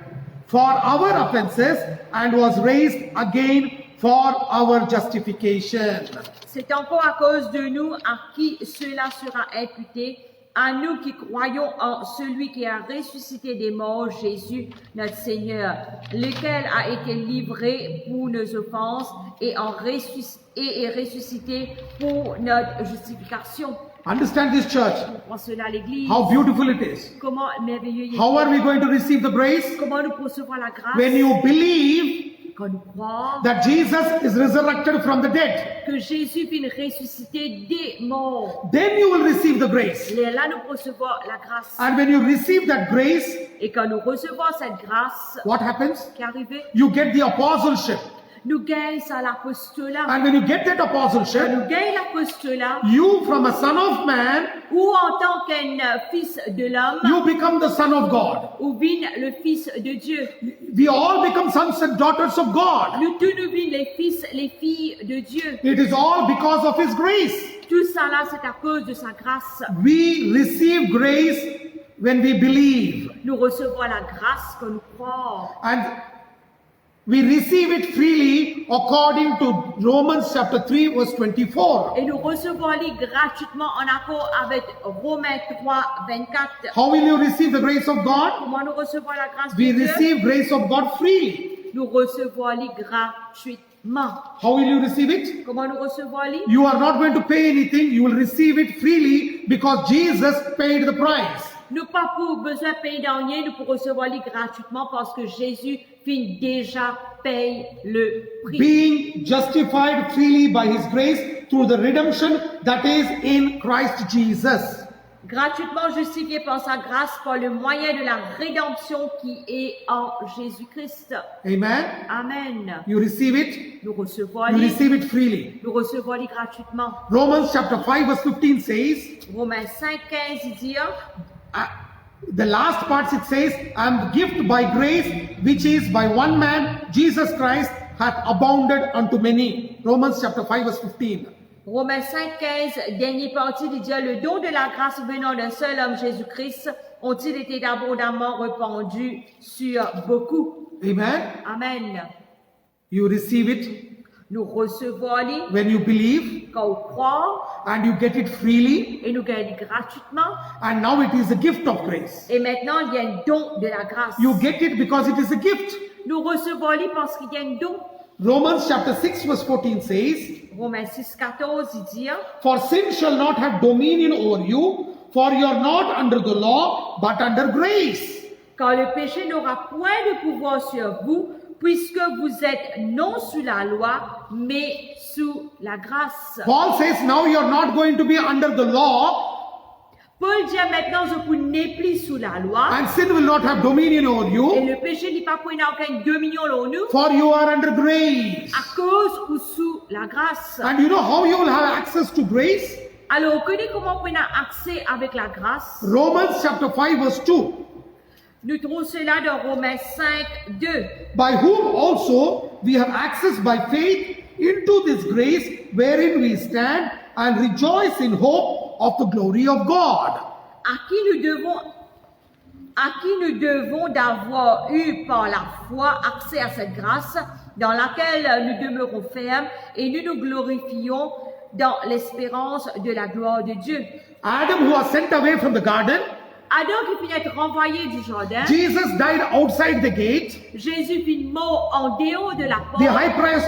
for our offenses and was raised again for our justification. c'est encore à cause de nous à qui cela sera imputé, à nous qui croyons en celui qui a ressuscité des morts, Jésus, notre Seigneur, lequel a été livré pour nos offenses et est ressuscité pour notre justification. Understand this, church, Pour cela, l'Église, how beautiful it is. comment merveilleux il est. How are we going to receive the grace? Comment nous recevons la grâce When you believe quand nous croyons that Jesus is resurrected from the dead, que Jésus vient ressusciter des morts. then you will receive the grace. Et là, nous recevons la grâce. And when you receive that grace, Et quand nous recevons cette grâce what happens? qui est arrivée, You get the apostleship. nous gagnons ça l'apostolat. And when you get that Nous apostleship, gagnons l'apostolat you from a son of man, ou en tant qu'un fils de l'homme, you become the son of God. ou vient le fils de Dieu. We all become sons and daughters of God. Nous tous nous vîmes les fils, les filles de Dieu. It is all because of his grace. Tout ça là, c'est à cause de sa grâce. We receive grace when we believe. Nous recevons la grâce quand nous croyons. And We receive it freely according to Romans chapter 3 verse 24. Et nous recevons-les gratuitement en accord avec Romains 3, 24. How will you receive the grace of God? Comment nous recevons la grâce We de Dieu? receive grace of God freely. Nous recevons-les gratuitement. How will you receive it? Comment nous recevons-les? You are not going to pay anything. You will receive it freely because Jesus paid the price. Nous pas pour besoin de payer dans rien, nous pour recevoir les gratuitement parce que Jésus fin déjà paye le prix. Being justified freely by His grace through the redemption that is in Christ Jesus. Gratuitement justifié par sa grâce par le moyen de la rédemption qui est en Jésus-Christ. Amen. Amen. You receive it. Nous recevons You les, receive it freely. nous recevons les gratuitement. Romans chapter 5 verse 15 says, Romains 5, 15, il dit, the last part it says, and the gift by grace, which is by one man, Jesus Christ, hath abounded unto many. Romans chapter 5 verse 15. Romains 5, 15, dernier partie, il dit, le don de la grâce venant d'un seul homme, Jésus-Christ, ont-ils été abondamment répandus sur beaucoup. Amen. Amen. You receive it Nous recevons les when you believe quand on croit and you get it freely, et nous gagnons gratuitement. and now it is a gift of grace. Et maintenant, il y a un don de la grâce. You get it because it is a gift. Nous recevons les parce qu'il y a un don. Romans chapter 6 verse 14 says, Romains 6, 14, il dit, for sin shall not have dominion over you, for you are not under the law, but under grace. car le péché n'aura point de pouvoir sur vous, puisque vous êtes non sous la loi, mais sous la grâce. Paul says now you are not going to be under the law, Paul dit maintenant, vous n'êtes plus sous la loi, and sin will not have dominion over et you, le péché n'est pas pour aucun dominion sur nous, for you are under grace. à cause ou sous la grâce. And you know how you will have access to grace? Alors, on connaît comment on a accès avec la grâce. Romans chapter 5 verse 2. Nous trouvons cela dans Romains 5, 2. By whom also we have access by faith into this grace wherein we stand and rejoice in hope of the glory of God. À qui nous devons d'avoir eu par la foi accès à cette grâce dans laquelle nous demeurons fermes et nous nous glorifions dans l'espérance de la gloire de Dieu. Adam, who was sent away from the garden, Adam qui finit d'être renvoyé du jardin, Jesus died outside the gate. Jésus finit mort en dehors de la The porte.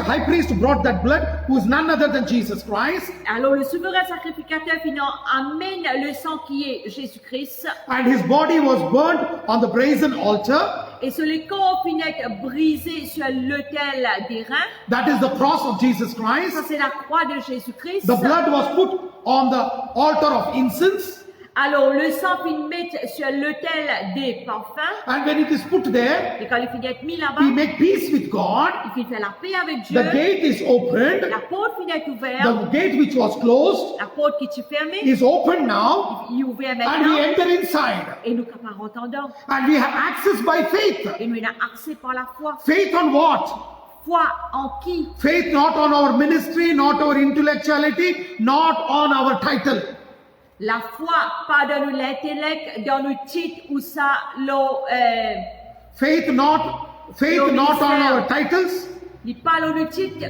high priest brought that blood, who is none other than Jesus Christ, Alors le souverain sacrificateur finit amène le sang qui est Jésus-Christ and his body was burned on the brazen altar. et sur le corps finit d'être brisé sur l'autel d'airain. That is the cross of Jesus Ça Christ. c'est la croix de Jésus-Christ. The blood was put on the altar of incense, Alors le sang finit mettre sur l'autel des parfums and when it is put there, et quand il finit d'être mis là-bas, we make peace with God. il finit faire la paix avec Dieu. The gate is opened. La porte finit d'être ouverte. The gate which was closed La porte qui est fermée, is open now, il est ouvert and maintenant. we enter inside. Et nous capables entendant. And we have access by faith. Et nous avons accès par la foi. Faith on what? Foi en qui? Faith not on our ministry, not our intellectuality, not on our title. La foi, pas dans l'intellect, dans le titre ou ça, Faith not on our titles, il parle le titre,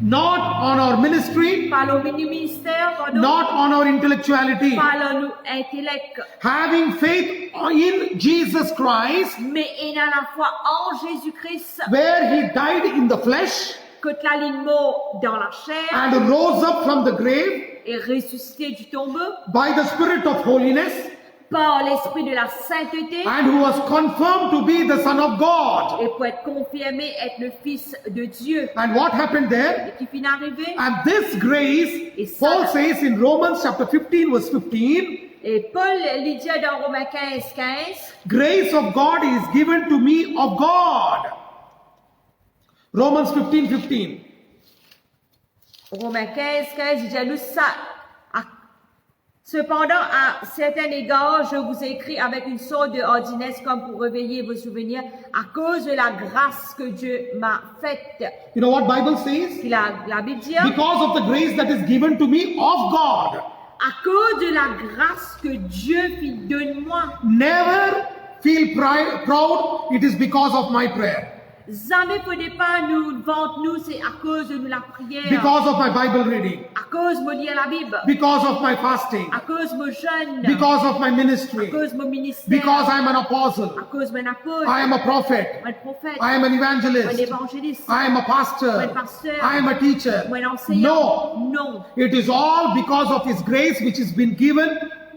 not on our ministry, parle au ministère, pardon, not on our intellectuality. parle nous intellect. Having faith in Jesus Christ, Mais il a la foi en Jésus-Christ, where he died in the flesh que la ligne mort dans la chair and rose up from the grave et ressuscité du tombeau by the Spirit of holiness, par l'esprit de la sainteté and who was confirmed to be the Son of God. et pour être confirmé être le Fils de Dieu. And what happened there? Et qui finit arrivé. And this grace, Paul says in Romans chapter 15 verse 15, Et Paul lui dit dans Romains 15, 15, grace of God is given to me of God. Romans 15, 15. Romains 15, 15, il dit à nous ça. Cependant, à certains égards, je vous écris avec une sorte de ordinesse comme pour réveiller vos souvenirs à cause de la grâce que Dieu m'a faite. You know what Bible says? Puis la Bible dit, Because of the grace that is given to me of God. à cause de la grâce que Dieu fit de moi. Never feel proud, it is because of my prayer. Jamais faudrait pas nous vendre, nous, c'est à cause de la prière, because of my Bible reading, à cause de lire la Bible, because of my fasting, à cause de jeûne, because of my à ministry, cause de mon ministère, because I am an apostle, à cause de mon apôtre, I am a prophet, mon prophète, I am an mon evangelist, évangéliste, I am a pastor, mon pasteur, I am a teacher. mon enseignant. No, Non. it is all because of His grace which has been given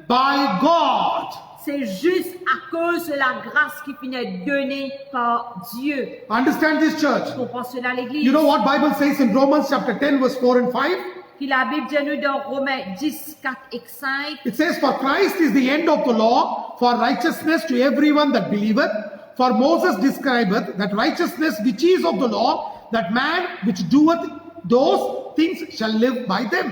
by God. C'est juste à cause de la grâce qui finit donnée par Dieu. Understand this, church? Comprends cela, l'Église. You know what Bible says in Romans chapter 10 verse 4 and 5? Puis la Bible dit nous dans Romains 10, 4 et 5. It says, For Christ is the end of the law, for righteousness to everyone that believeth. For Moses describeth that righteousness which is of the law, that man which doeth those things shall live by them.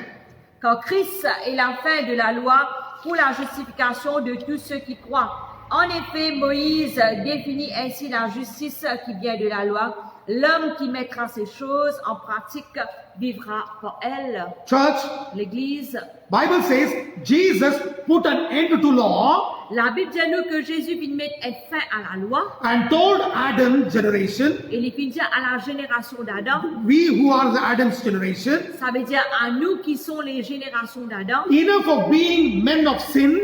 Quand Christ est la fin de la loi pour la justification de tous ceux qui croient. En effet, Moïse définit ainsi la justice qui vient de la loi. L'homme qui mettra ces choses en pratique vivra par elle. Church, L'Église. Bible says Jesus put an end to law La Bible dit à nous que Jésus vient mettre un fin à la loi. and told Adam's generation, Et il finit à la génération d'Adam. we who are the Adam's generation, Ça veut dire à nous qui sont les générations d'Adam. enough of being men of sin,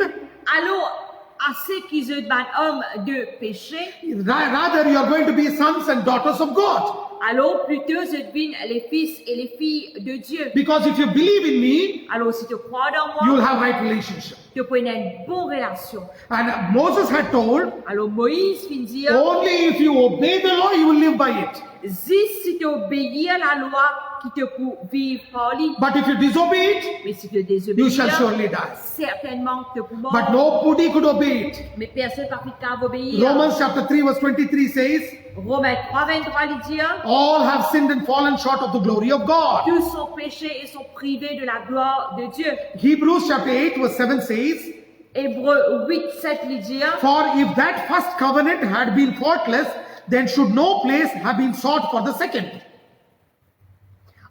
Alors, assez qu'ils soient des hommes de péché. rather you are going to be sons and daughters of God. Alors, plutôt, je deviens les fils et les filles de Dieu. Because if you believe in me, Alors, si tu crois dans you will moi, have right relationship. tu peux avoir une bonne relation. And Moses had told, Alors, Moïse finit dire, only if you obey the law, you will live by it. si tu obéis à la loi, qui te pour vivre par lui. But if you disobey it, Mais si tu you désobéis, shall surely die. certainement tu peux But mourir. nobody could obey it. Mais personne n'a pu obéir. Romans chapter 3 verse 23 says, Romains 3, 23, il dit, all have sinned and fallen short of the glory of God. tous sont péchés et sont privés de la gloire de Dieu. Hebrews chapter 8 verse 7 says, Hébreux 8, 7, il dit, for if that first covenant had been faultless, then should no place have been sought for the second.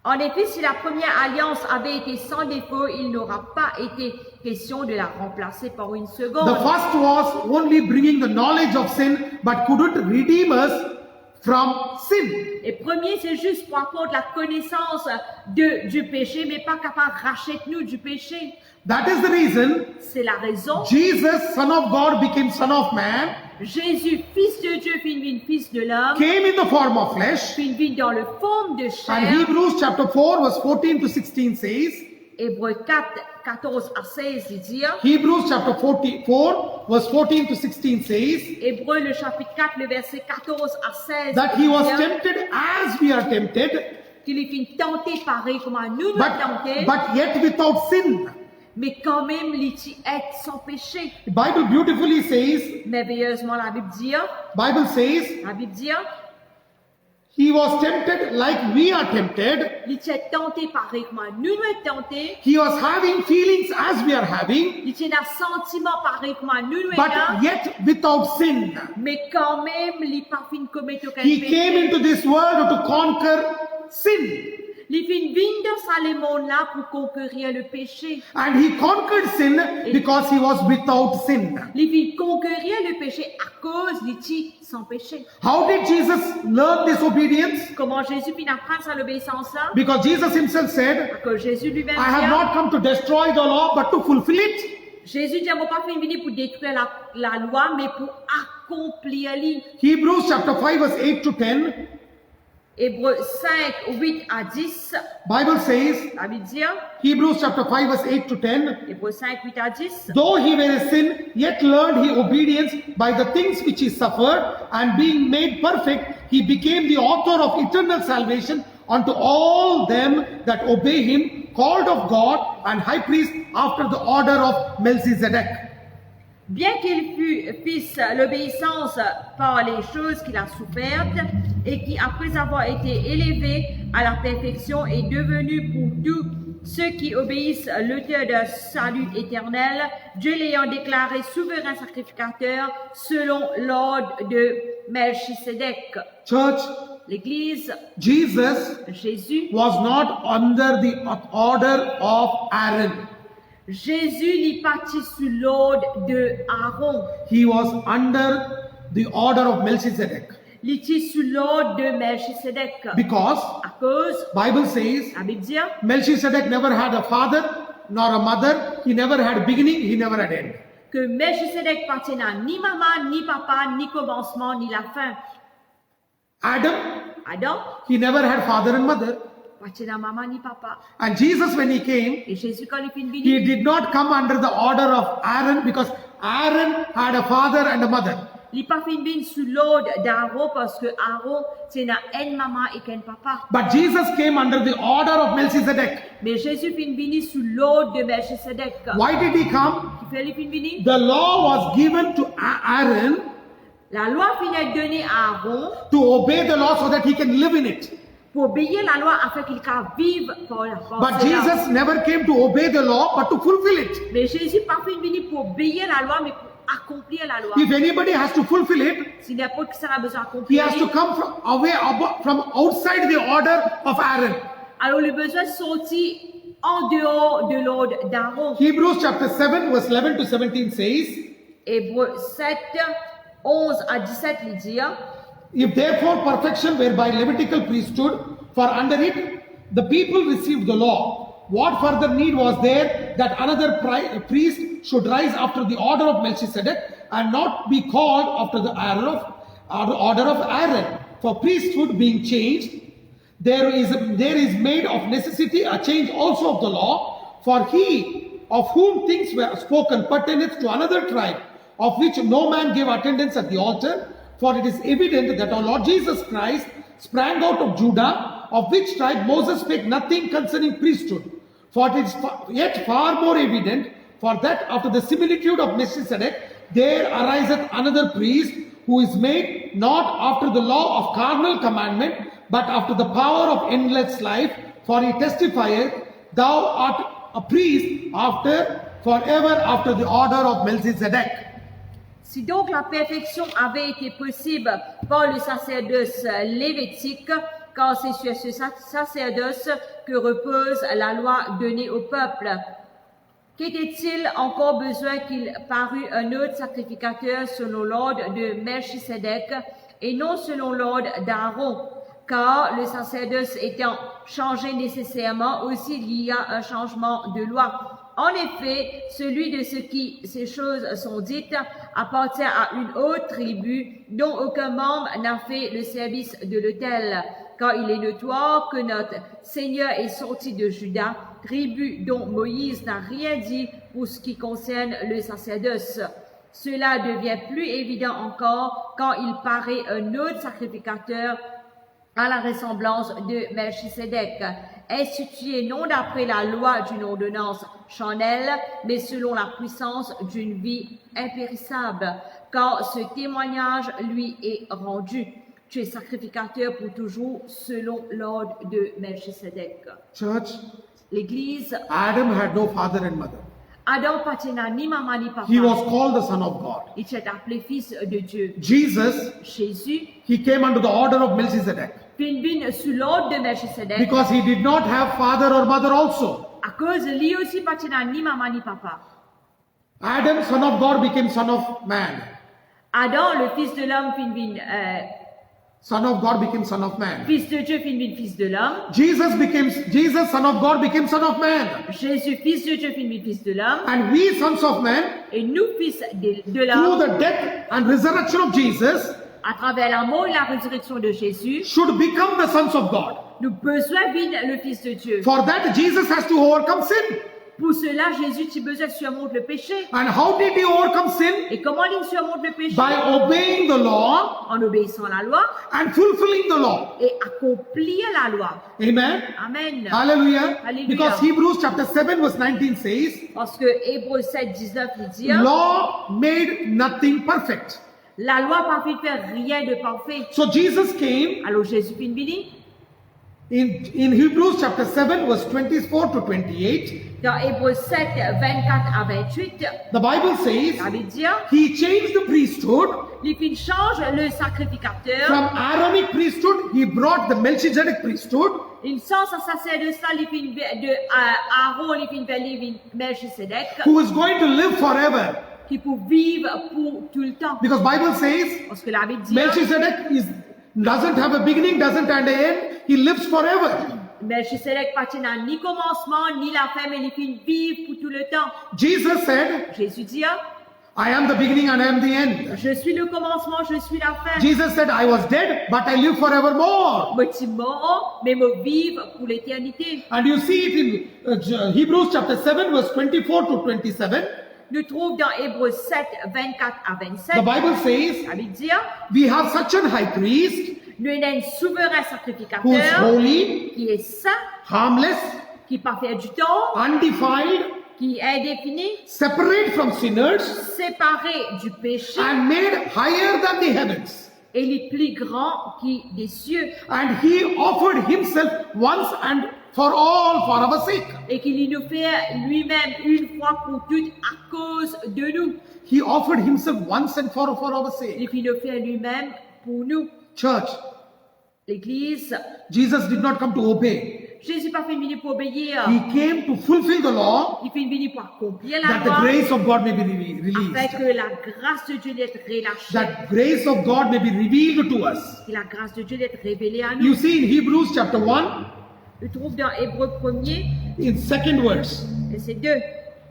en effet, si la première alliance avait été sans défaut, il n'aura pas été question de la remplacer par une The seconde. first was only bringing the knowledge of sin, but couldn't redeem us from sin. Et premier, c'est juste pour apporter la connaissance du péché, mais pas capable de racheter nous du péché. That is the reason C'est la raison. Jesus, Son of God, became Son of Man, Jésus, fils de Dieu, puis fils de l'homme, came in the form of flesh. puis dans le forme de And chair. Hebrews chapter 4 verse 14 to 16 says, Hébreux 4, 14 à 16, il dit. Hebrews chapter 44 verse 14 to 16 says, Hébreux, le chapitre 4, le verset 14 à 16. that he was il dit tempted as we are tempted, qu'il est tenté pareil comme nous nous but, tentés, but yet without sin. mais quand même, il est sans péché. The Bible beautifully says, Merveilleusement, la Bible dit, he was tempted like we are tempted. il est tenté pareil comme nous nous tentés, He was having feelings as we are having, il a un sentiment pareil comme nous nous but yet without sin. mais quand même, il n'a pas fini de commettre aucun He came péché. into this world to conquer sin. Il fin vient dans ce monde-là pour conquérir le péché. And he conquered sin because he was without sin. Il fin conquérir le péché à cause de sans péché. How did Jesus learn this obedience? Comment Jésus fin apprendre à l'obéissance-là? Because Jesus himself said, Parce que Jésus lui-même I have dit, not come to destroy the law, but to fulfill it. Jésus dit, moi pas venir pour détruire la loi, mais pour accomplir l'île. Hebrews chapter 5 verse 8 to 10, Hébreux 5, 8 à 10, Bible says, la Bible dit, Hebrews chapter 5 verse 8 to 10, Hébreux 5, 8 à 10, though he were a sin, yet learned he obedience by the things which he suffered, and being made perfect, he became the author of eternal salvation unto all them that obey him, called of God, and high priest after the order of Melchizedek. Bien qu'il fisse l'obéissance par les choses qu'il a souffertes, et qui, après avoir été élevé à la perfection, est devenu pour tous ceux qui obéissent l'auteur d'un salut éternel, Dieu l'ayant déclaré souverain sacrificateur selon l'ordre de Melchisedec. Church, L'Église, Jesus Jésus, was not under the order of Aaron. Jésus n'est parti sous l'ordre de Aaron. He was under the order of Melchizedek. Il était sous l'ordre de Melchisedec. Because À cause, Bible says la Bible dit, Melchizedek never had a father nor a mother. He never had beginning. He never had end. que Melchisedec appartenait à ni maman, ni papa, ni commencement, ni la fin. Adam, Adam he never had father and mother. appartenait à maman, ni papa. And Jesus, when he came, Et Jésus, quand il est venu, he did not come under the order of Aaron because Aaron had a father and a mother. il n'est pas venu sous l'ordre d'Aaron parce que Aaron, c'est une maman et qu'un papa. But Jesus came under the order of Melchizedek. Mais Jésus est venu sous l'ordre de Melchisedec. Why did he come? Qui fait il venu? The law was given to Aaron La loi finit donnée à Aaron to obey the law so that he can live in it. pour obéir la loi afin qu'il puisse vivre pour But cela. Jesus never came to obey the law but to fulfill it. Mais Jésus n'est pas venu pour obéir la loi, mais pour accomplir la loi. If anybody has to fulfill it, Si n'importe qui sera besoin he d'accomplir, has to come from outside the order of Aaron. alors le besoin sortir en dehors de l'ordre d'Aaron. Hebrews chapter 7 verse 11 to 17 says, Hébreux 7, 11 à 17, il dit, If therefore perfection were by Levitical priesthood, for under it the people received the law, what further need was there that another priest should rise after the order of Melchizedek and not be called after the order of Aaron? For priesthood being changed, there is made of necessity a change also of the law. For he of whom things were spoken pertaineth to another tribe, of which no man gave attendance at the altar. For it is evident that our Lord Jesus Christ sprang out of Judah, of which tribe Moses spake nothing concerning priesthood. For it is yet far more evident, for that after the similitude of Melchizedek, there ariseth another priest, who is made not after the law of carnal commandment, but after the power of endless life. For he testifieth, Thou art a priest forever after the order of Melchizedek. Si donc la perfection avait été possible par le sacerdoce lévitique, car c'est sur ce sacerdoce que repose la loi donnée au peuple, qu'était-il encore besoin qu'il parût un autre sacrificateur selon l'ordre de Melchisedec et non selon l'ordre d'Aaron? Car le sacerdoce étant changé nécessairement, aussi il y a un changement de loi. En effet, celui de ces choses sont dites appartient à une autre tribu dont aucun membre n'a fait le service de l'autel. Car il est notoire que notre Seigneur est sorti de Juda, tribu dont Moïse n'a rien dit pour ce qui concerne le sacerdoce. Cela devient plus évident encore quand il paraît un autre sacrificateur à la ressemblance de Melchisedec, institué non d'après la loi d'une ordonnance charnelle, mais selon la puissance d'une vie impérissable, car ce témoignage lui est rendu. Tu es sacrificateur pour toujours selon l'ordre de Melchisedec. Church, L'Église, Adam had no father and mother. Adam n'appartenait ni maman ni papa. He was called the Son of God. Il s'est appelé fils de Dieu. Jesus, Jésus, he came under the order of Melchizedek vient sous l'ordre de Melchisedec, because he did not have father or mother also. à cause lui aussi n'appartenait ni maman ni papa. Adam, son of God, became son of man. Adam, le fils de l'homme, Son of God became son of man. fils de Dieu, fils de l'homme. Jesus, son of God, became son of man. Jésus, fils de Dieu, fils de l'homme. And we, sons of men, Et nous, fils de through l'homme, the death and resurrection of Jesus, à travers la mort et la résurrection de Jésus, should become the sons of God. nous besoin d'être le fils de Dieu. For that, Jesus has to overcome sin. Pour cela, Jésus, tu besoin surmonter le péché. And how did he overcome sin? Et comment il surmonte le péché? By obeying the law En obéissant à la loi and fulfilling the law. et accomplir la loi. Amen. Amen. Hallelujah. Hallelujah. Because Hebrews chapter 7 verse 19 says, Parce que Hébreux 7, 19, il dit, law made nothing perfect. la loi n'a pas fait rien de parfait. So Jesus came Alors Jésus fin béni. in Hebrews chapter 7 verse 24 to 28. Dans Hébreux 7, 24 à 28, The Bible says, ça veut dire, he changed the priesthood. il fin change le sacrificateur. From Aaronic priesthood, he brought the Melchizedek priesthood. Il change sa sacerdoce, il fin de Aaron, il fin vers Melchisedec, Who is going to live forever. qui peut vivre pour tout le temps. Because Bible says, Parce que la Bible dit, Melchizedek doesn't have a beginning, doesn't have an end. He lives forever. Melchisedec pas n'a ni commencement, ni la fin, mais il finit vivre pour tout le temps. Jesus said, Jésus dit, I am the beginning and I am the end. je suis le commencement, je suis la fin. Jesus said, I was dead, but I live forevermore. Je suis mort, mais je vive pour l'éternité. And you see it in Hebrews chapter 7, verse 24 to 27. Nous trouvons dans Hébreux 7, 24 à 27. The Bible says, La Bible dit, we have such an high priest nous avons un souverain who is sacrificateur holy, qui est saint, harmless, qui n'est pas fait du temps, undefiled, qui est indéfini, separate from sinners, séparé du péché, and made higher than the heavens. et il est plus grand qui des cieux, And he offered himself once and for all for our sake. et qu'il nous fait lui-même une fois pour toutes à cause de nous. He offered himself once and for our sake. Et qu'il nous fait lui-même pour nous. Church, L'Église, Jesus did not come to obey. Jésus n'a pas fait venir pour obéir. He came to fulfill the law Il fait venir pour accomplir la that the loi, grace of God may be afin released. que la grâce de Dieu d'être relâchée, That grace of God may be revealed to us. que la grâce de Dieu d'être révélée à nous. You see in Hebrews chapter 1, Je trouve dans Hébreux 1er, in second verse, verset 2.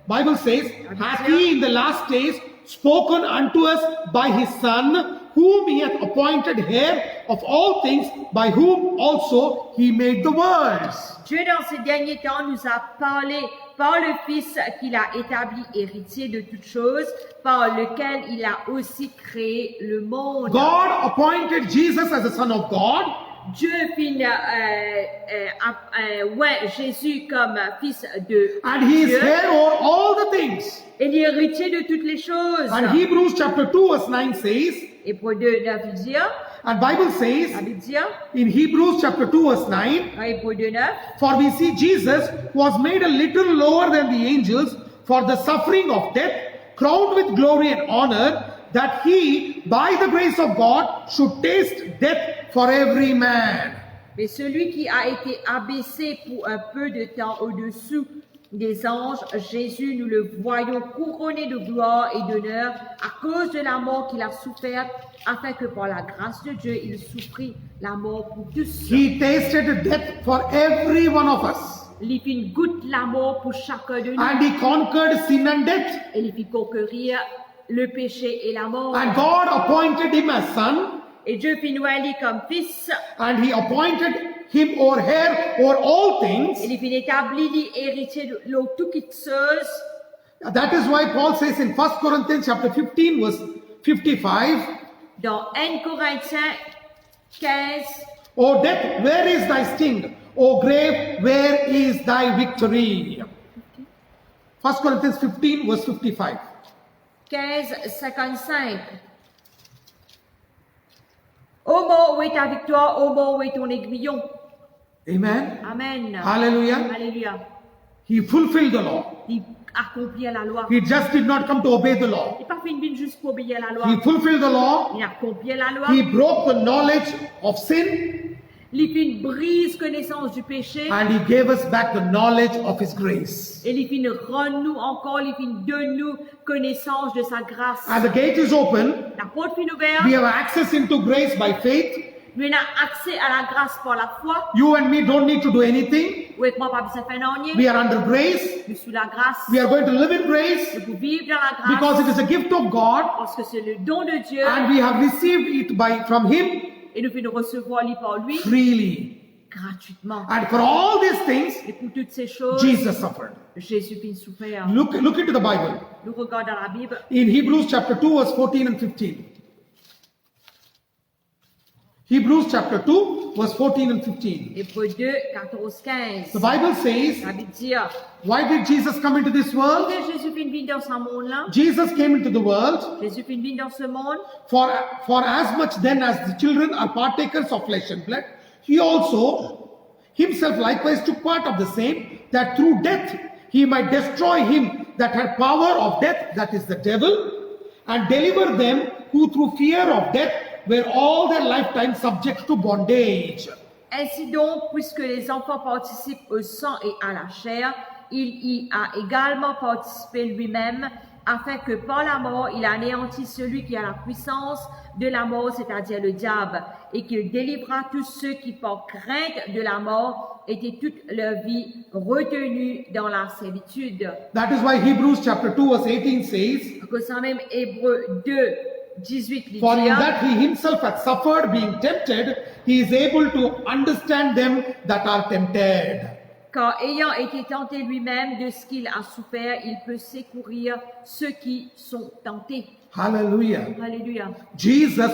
Bible says, hath he in the last days spoken unto us by his Son, whom he hath appointed heir of all things, by whom also he made the worlds. Dieu dans ces derniers temps nous a parlé par le Fils qu'il a établi héritier de toutes choses, par lequel il a aussi créé le monde. God appointed Jesus as the Son of God, Dieu fit ouais, Jésus comme fils de and he is Dieu, heir over all the things. et il est héritier de toutes les choses. And Hebrews chapter 2 verse 9 says, Hébreux 2, 9, il dit, and Bible la says Bible dit, in Hebrews chapter 2 verse 9, dans Hébreux 2, 9, for we see Jesus was made a little lower than the angels for the suffering of death, crowned with glory and honor, that he, by the grace of God, should taste death for every man. mais celui qui a été abaissé pour un peu de temps au-dessous des anges, Jésus, nous le voyons couronné de gloire et d'honneur à cause de la mort qu'il a souffert, afin que par la grâce de Dieu, il souffrit la mort pour tous. He tasted death for every one of us. Il fit une goutte la mort pour chacun de nous, And he conquered sin and death. et il fit conquérir le péché et la mort. And God appointed him as son, Et Dieu fit nous élire comme fils, and he appointed him or her or all et things. il fit établir l'héritier de toutes choses. That is why Paul says in 1 Corinthians chapter 15 verse 55, Dans 1 Corinthiens 15, O death, where is thy sting? O grave, where is thy victory? 1 Corinthians 15 verse 55. 15:55. Ô mort, où est ta victoire? Ô mort, où est ton aiguillon? Amen. Amen. Hallelujah. Alléluia. He fulfilled the law. Il accomplit la loi. He just did not come to obey the law. Il n'est pas venu juste pour obéir la loi. He fulfilled the law. Il accomplit la loi. He broke the knowledge of sin, Il fit une brise connaissance du péché. and he gave us back the knowledge of his grace. Et il fit rendre nous encore, il fit de nous connaissance de sa grâce. And the gate is open. La porte fut ouverte. We have access into grace by faith. Nous avons accès à la grâce par la foi. You and me don't need to do anything. Ou avec moi, pas besoin de faire rien. We are under grace. Nous sous la grâce. We are going to live in grace Nous vivre dans la grâce. because it is a gift of God, Parce que c'est le don de Dieu. and we have received it from him Et nous pouvons recevoir lui par lui freely. gratuitement. And for all these things, Et pour toutes ces choses, Jesus suffered. Jésus fit souffrir. Look into the Bible. Nous regardons la Bible. In Hebrews chapter 2 verse 14 and 15. Hebrews chapter 2 verse 14 and 15. Hébreux 2, 14, 15. The Bible says, La Bible dit, why did Jesus come into this world? que Jésus fit venir dans ce monde-là. Jesus came into the world Jésus fit venir dans ce monde. for as much then as the children are partakers of flesh and blood, he also himself likewise took part of the same, that through death he might destroy him that had power of death, that is the devil, and deliver them who through fear of death were all their lifetime subject to bondage. Ainsi donc, puisque les enfants participent au sang et à la chair, il y a également participé lui-même, afin que par la mort, il anéantisse celui qui a la puissance de la mort, c'est-à-dire le diable, et qu'il délivra tous ceux qui, par crainte de la mort, étaient toute leur vie retenus dans la servitude. That is why Hebrews chapter 2 verse 18 says, Que ça même Hébreux 2, 18 lui for in dit, that he himself hath suffered being tempted, he is able to understand them that are tempted. car ayant été tenté lui-même de ce qu'il a souffert, il peut secourir ceux qui sont tentés. Hallelujah. Alléluia. Jesus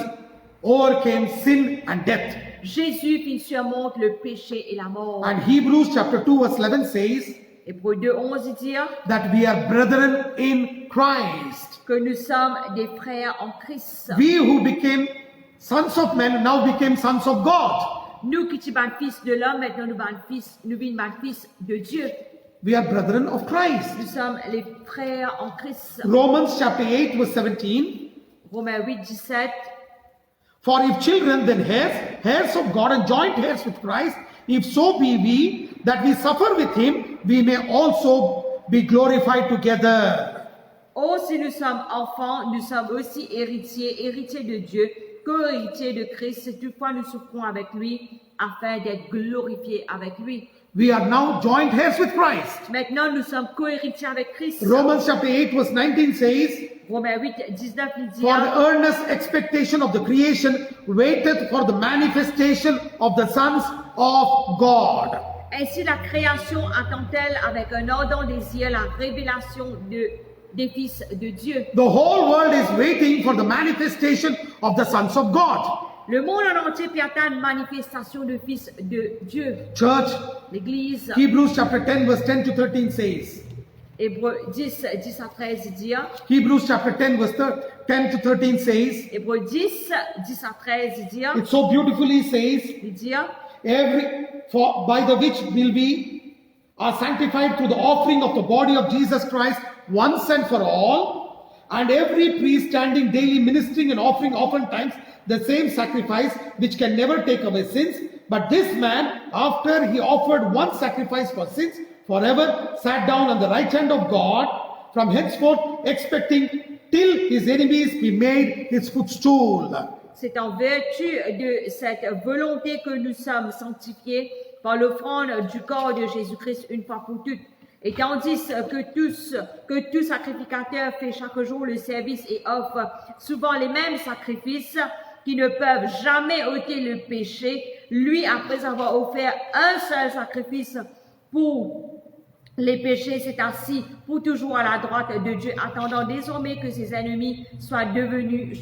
overcame sin and death. Jésus fit surmonte le péché et la mort. And Hebrews chapter 2 verse 11 says Hébreux 2, 11 dit that we are brethren in Christ. que nous sommes des frères en Christ. We who became sons of men now became sons of God. Nous qui sommes fils de l'homme, maintenant nous sommes fils de Dieu. We are brethren of Christ. Nous sommes les frères en Christ. Romans chapter 8 verse 17. Romains 8, 17. For if children, then heirs, heirs of God and joint heirs with Christ, if so be we, that we suffer with him, we may also be glorified together. Oh, si nous sommes enfants, nous sommes aussi héritiers de Dieu, co-héritiers de Christ, si toutefois nous souffrons avec lui, afin d'être glorifiés avec lui. We are now joint heirs with Christ. Maintenant, nous sommes co-héritiers avec Christ. Romans chapter 8 verse 19 says, Romains 8, 19, il dit, for the earnest expectation of the creation waiteth for the manifestation of the sons of God. ainsi la création attend-elle avec un ardent désir la révélation des fils de Dieu. The whole world is waiting for the manifestation of the sons of God. Le monde en entier peut attendre une manifestation de fils de Dieu. Church, L'Église, Hebrews chapter 10 verse 10 to 13 says, Hébreux 10, 10 à 13 dit, Hebrews chapter 10 verse 10 to 13 says, Hébreux 10, 10 à 13 dit, it so beautifully says, il dit, for by the which will be are sanctified through the offering of the body of Jesus Christ once and for all, and every priest standing daily ministering and offering oftentimes the same sacrifice which can never take away sins, but this man, after he offered one sacrifice for sins forever, sat down on the right hand of God, from henceforth expecting till his enemies be made his footstool. c'est en vertu de cette volonté que nous sommes sanctifiés par l'offrande du corps de Jésus-Christ une fois pour toutes. Et tandis que tout sacrificateur fait chaque jour le service et offre souvent les mêmes sacrifices qui ne peuvent jamais ôter le péché, lui, après avoir offert un seul sacrifice pour les péchés, s'est assis pour toujours à la droite de Dieu, attendant désormais que ses ennemis soient devenus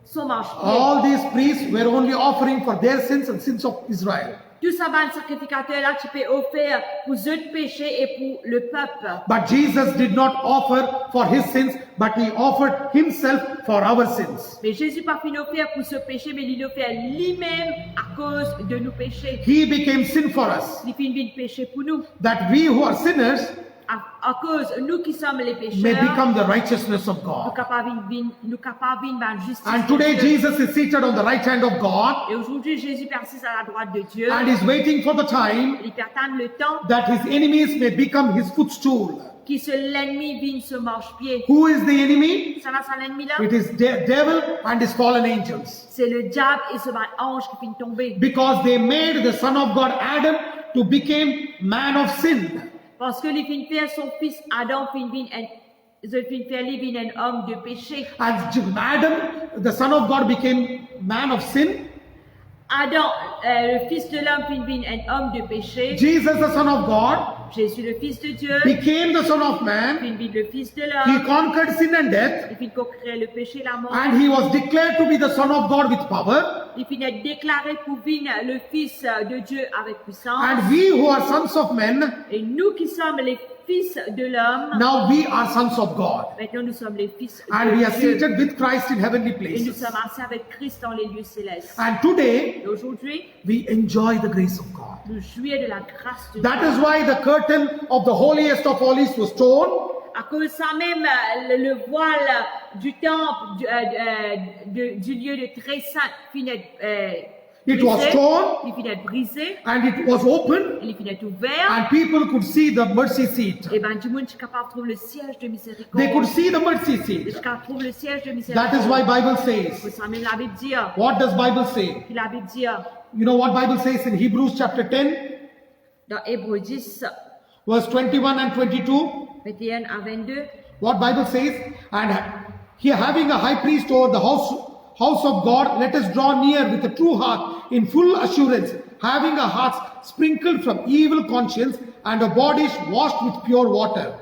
son marchepied. All these priests were only offering for their sins and sins of Israel. Tout ça, ben, sacrificateur là, tu peux offrir pour eux péchés et pour le peuple. But Jesus did not offer for his sins, but he offered himself for our sins. Mais Jésus pas fini offert pour ce péché, mais il offert lui-même à cause de nos péchés. He became sin for us, Il finit péché pour nous. that we who are sinners À cause nous qui sommes les may pécheurs, become the righteousness of nous God. capables de justice. And de today Dieu. Jesus is seated on the right hand of God Et aujourd'hui, Jésus persiste à la droite de Dieu. and is waiting for the time Il peut attendre le temps that his enemies may become his footstool. qui l'ennemi vienne se marche-pied. Who is the enemy? Ça va, c'est l'ennemi là? It is devil and his fallen angels. C'est le diable et ce ange qui finit tomber. Because they made the Son of God Adam to become man of sin. Parce que les filles faire son fils Adam finit un homme de péché. As Adam, the Son of God, became man of sin, Adam, le fils de l'homme finit un homme de péché. Jesus, the Son of God, Jésus, le fils de Dieu, became the Son of Man. finit le fils de He l'homme. conquered sin and death, Il finit conquérir le péché, la mort. and he was declared to be the Son of God with power. Il finit déclaré pour venir le fils de Dieu avec puissance. And we who are sons of men, Et nous qui sommes les fils de l'homme, now we are sons of God. maintenant nous sommes les fils And we de are Dieu. seated with Christ in heavenly Et nous places. sommes assis avec Christ dans les lieux célestes. And today, Et aujourd'hui, we enjoy the grace of God. nous jouir de la grâce de That Dieu. is why the curtain of the holiest of holies was torn. À cause de ça même, le voile du temple, du lieu de très saint, finit It was brisé, torn il finit d'être brisé, and it was open il finit d'être ouvert. and people could see the mercy seat. Et ben, du monde est capable de trouver le siège de miséricorde. They could see the mercy Et seat. je trouve le siège de That miséricorde. is why Bible Pour says. ça même la Bible dit, What does Bible say? puis la Bible dit, You know what Bible says in Hebrews chapter 10, dans Hébreux 10, verse 21 and 22? 21 à 22, What Bible says? And here having a high priest over the house of God, let us draw near with a true heart in full assurance, having our hearts sprinkled from evil conscience and our bodies washed with pure water.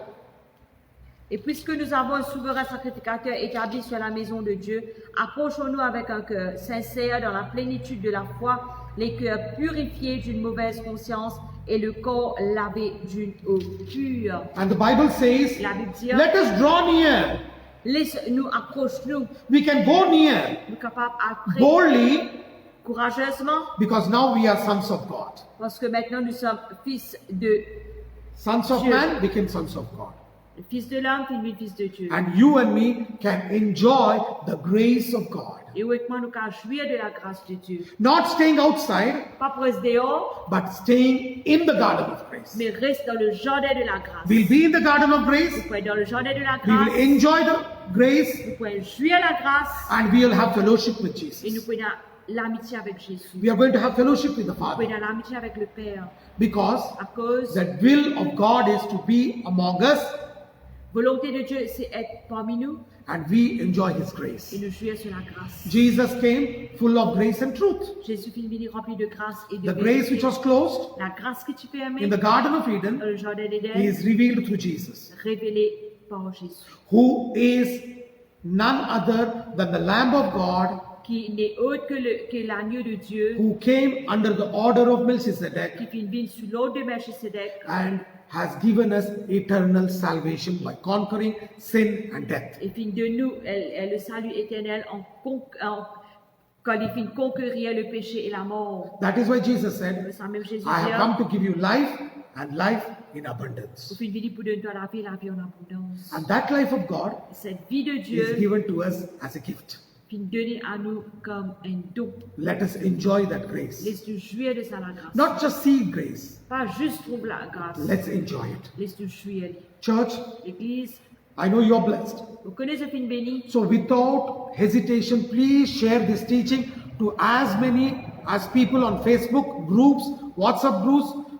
et puisque nous avons un souverain sacrificateur établi sur la maison de Dieu, approchons-nous avec un cœur sincère dans la plénitude de la foi, les cœurs purifiés d'une mauvaise conscience et le corps lavé d'une eau pure. And the Bible says, La Bible dit, let us draw near. laisse-nous, approche-nous, We can go near nous capables après, boldly courageusement, because now we are sons of God. parce que maintenant nous sommes fils de Sons of Dieu. man became sons of God. le fils de l'homme, puis le fils de Dieu. And you and me can enjoy the grace of God. Et honnêtement, nous pouvons jouir de la grâce de Dieu. Not staying outside, Pas pour rester dehors, but staying in the garden of grace. mais reste dans le jardin de la grâce. We'll be in the garden of grace. Vous pouvez être dans le jardin de la We will grâce. enjoy the grace Vous pouvez jouir la grâce. and we will have fellowship with Et nous Jesus. pouvons avoir l'amitié avec Jésus. We are going to have fellowship with the Vous pouvez Father avoir l'amitié avec le Père. because À cause, the will of God is to be among us volonté de Dieu, c'est être parmi nous and we enjoy His et grace. nous jouir sur la grâce. Jesus came full of grace and truth. Jésus finit venu rempli de grâce et de The grace which vérité. was closed La grâce que tu permets in the Garden of dans Eden le jardin d'Éden, is revealed through Jesus, révélée par Jésus, who is none other than the Lamb of God qui n'est autre que l'agneau de Dieu, who came under the order of Melchizedek qui finit venu sous l'ordre de Melchisedec and has given us eternal salvation by conquering sin and death. et finit de nous le salut éternel quand il finit conquérir le péché et la mort. That is why Jesus said, Ça même Jésus I have dit, come to give you life and life in abundance. vous finit venu pour donner toi la vie en abondance. And that life of God Cette vie de is Dieu given to us as a gift. finit donner à nous comme un don. Let us enjoy that grace. Laisse-nous jouir de ça la grâce. Not just see grace, Pas juste trouver la grâce. let's enjoy it. Laisse-nous jouir. Church, L'église, I know you're blessed. vous connaissez fin béni. So without hesitation, please share this teaching to as many as people on Facebook groups, WhatsApp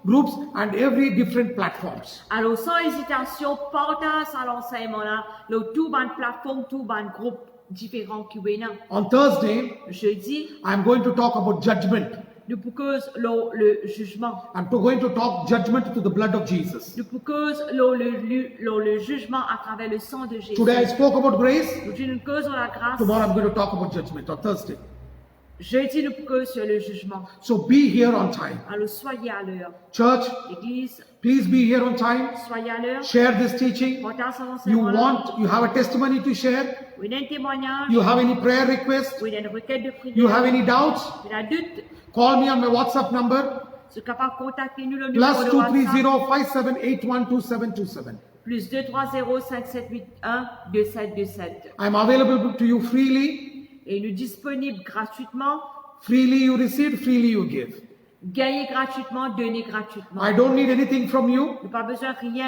groups and every different platforms. Alors sans hésitation, partage à l'enseignement là, le tout ban plateforme, tout ban groupe différents qui viennent. On Thursday, Jeudi, I'm going to talk about judgment. nous proposons le jugement. I'm going to talk judgment to the blood of Jesus. Nous proposons le jugement à travers le sang de Jésus. Today I spoke about grace. Aujourd'hui, nous causons la grâce. Tomorrow I'm going to talk about judgment on Thursday. Jeudi, nous proposons sur le jugement. So be here on time. Alors soyez à l'heure. Church, L'église, please be here on time. soyez à l'heure. Share this teaching. Partage à You l'enseignement. have a testimony to share. Vous avez un témoignage. You have any prayer request. Vous avez une requête de prière. You have any doubts. Vous avez un doute. Call me on my WhatsApp number. Vous êtes capable de contacter nous le Plus numéro de WhatsApp. 230-5781-2727. Plus 230 5781 2727. I'm available to you freely. Et nous disponible gratuitement. Freely you receive, freely you give. Gagnez gratuitement, donnez gratuitement. I don't need anything from you. Nous pas besoin de rien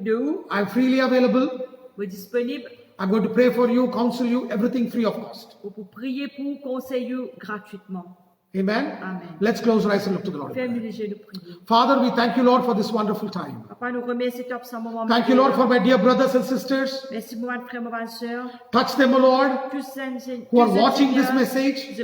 de où. I'm freely available. Vous êtes disponible I'm going to pray for you, counsel you, everything free of cost. pour prier pour, conseiller gratuitement. Amen. Amen. Let's close our eyes and look to the Lord. Fermez les yeux, nous prions. Father, we thank you, Lord, for this wonderful time. Papa, nous remercions pour ce moment. Thank you, Lord, for my dear brothers and sisters. Merci pour mes frères, mes sœurs. Touch them, O Lord, Tous who are watching this message,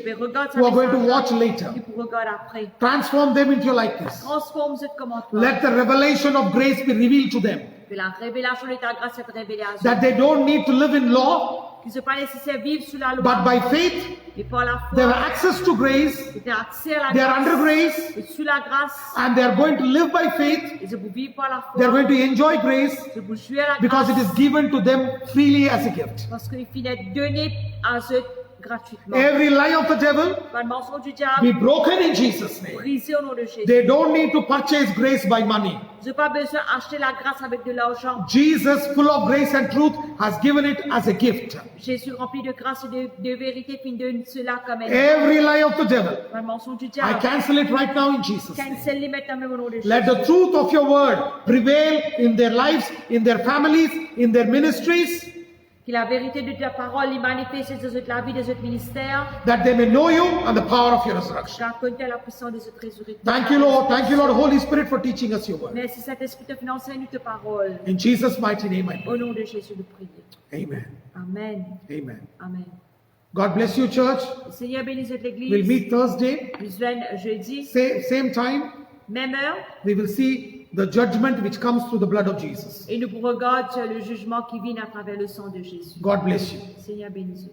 who are going to watch later. Qui pour regarder après. Transform them into your likeness. Transforme cette commandement. Let the revelation of grace be revealed to them. Que la révélation de ta grâce est révélation. That they don't need to live in law, Qu'il ne soit pas nécessaire de vivre sous la loi. but by faith, Mais par la they have foi. access to grace, C'est un accès à la they are grâce. under grace, Et sous la grâce. and they are going to live by faith. Et c'est pour vivre par la They are foi. going to enjoy grace C'est pour jouer à la because grâce. it is given to them freely as a gift. Parce qu'il finit donné à eux gratuitement. Every lie of the devil Par le mensonge du be diable, broken in Jesus' name. brisé au nom de Jésus. They don't need to purchase grace by money. Je n'ai pas besoin d'acheter la grâce avec de l'argent. Jesus, full of grace and truth, has given it as a gift. Jésus rempli de grâce et de vérité finit de cela comme elle. Every lie of the devil, Par le mensonge du I diable, cancel it right now in Jesus' name. cancel-les maintenant même au nom de Jésus. Let the truth of your word prevail in their lives, in their families, in their ministries, Que la vérité de ta parole est manifestée dans la vie des autres ministères, that they may know you and the power of your resurrection. car connaît la puissance de cette résurrection. Thank you, Lord. Thank you, Lord, Holy Spirit, for teaching us your word. Merci Saint-Esprit de nous enseigner ta parole. In Jesus' mighty name, I pray. Au nom de Jésus, nous prions. Amen. Amen. Amen. Amen. God bless you, church. Le Seigneur bénisse l'église. We'll meet Thursday, Nous se verrons jeudi, same time. même heure, We will see the judgment which comes through the blood of Jesus. et nous regardons sur le jugement qui vient à travers le sang de Jésus. God bless you. Seigneur bénisse.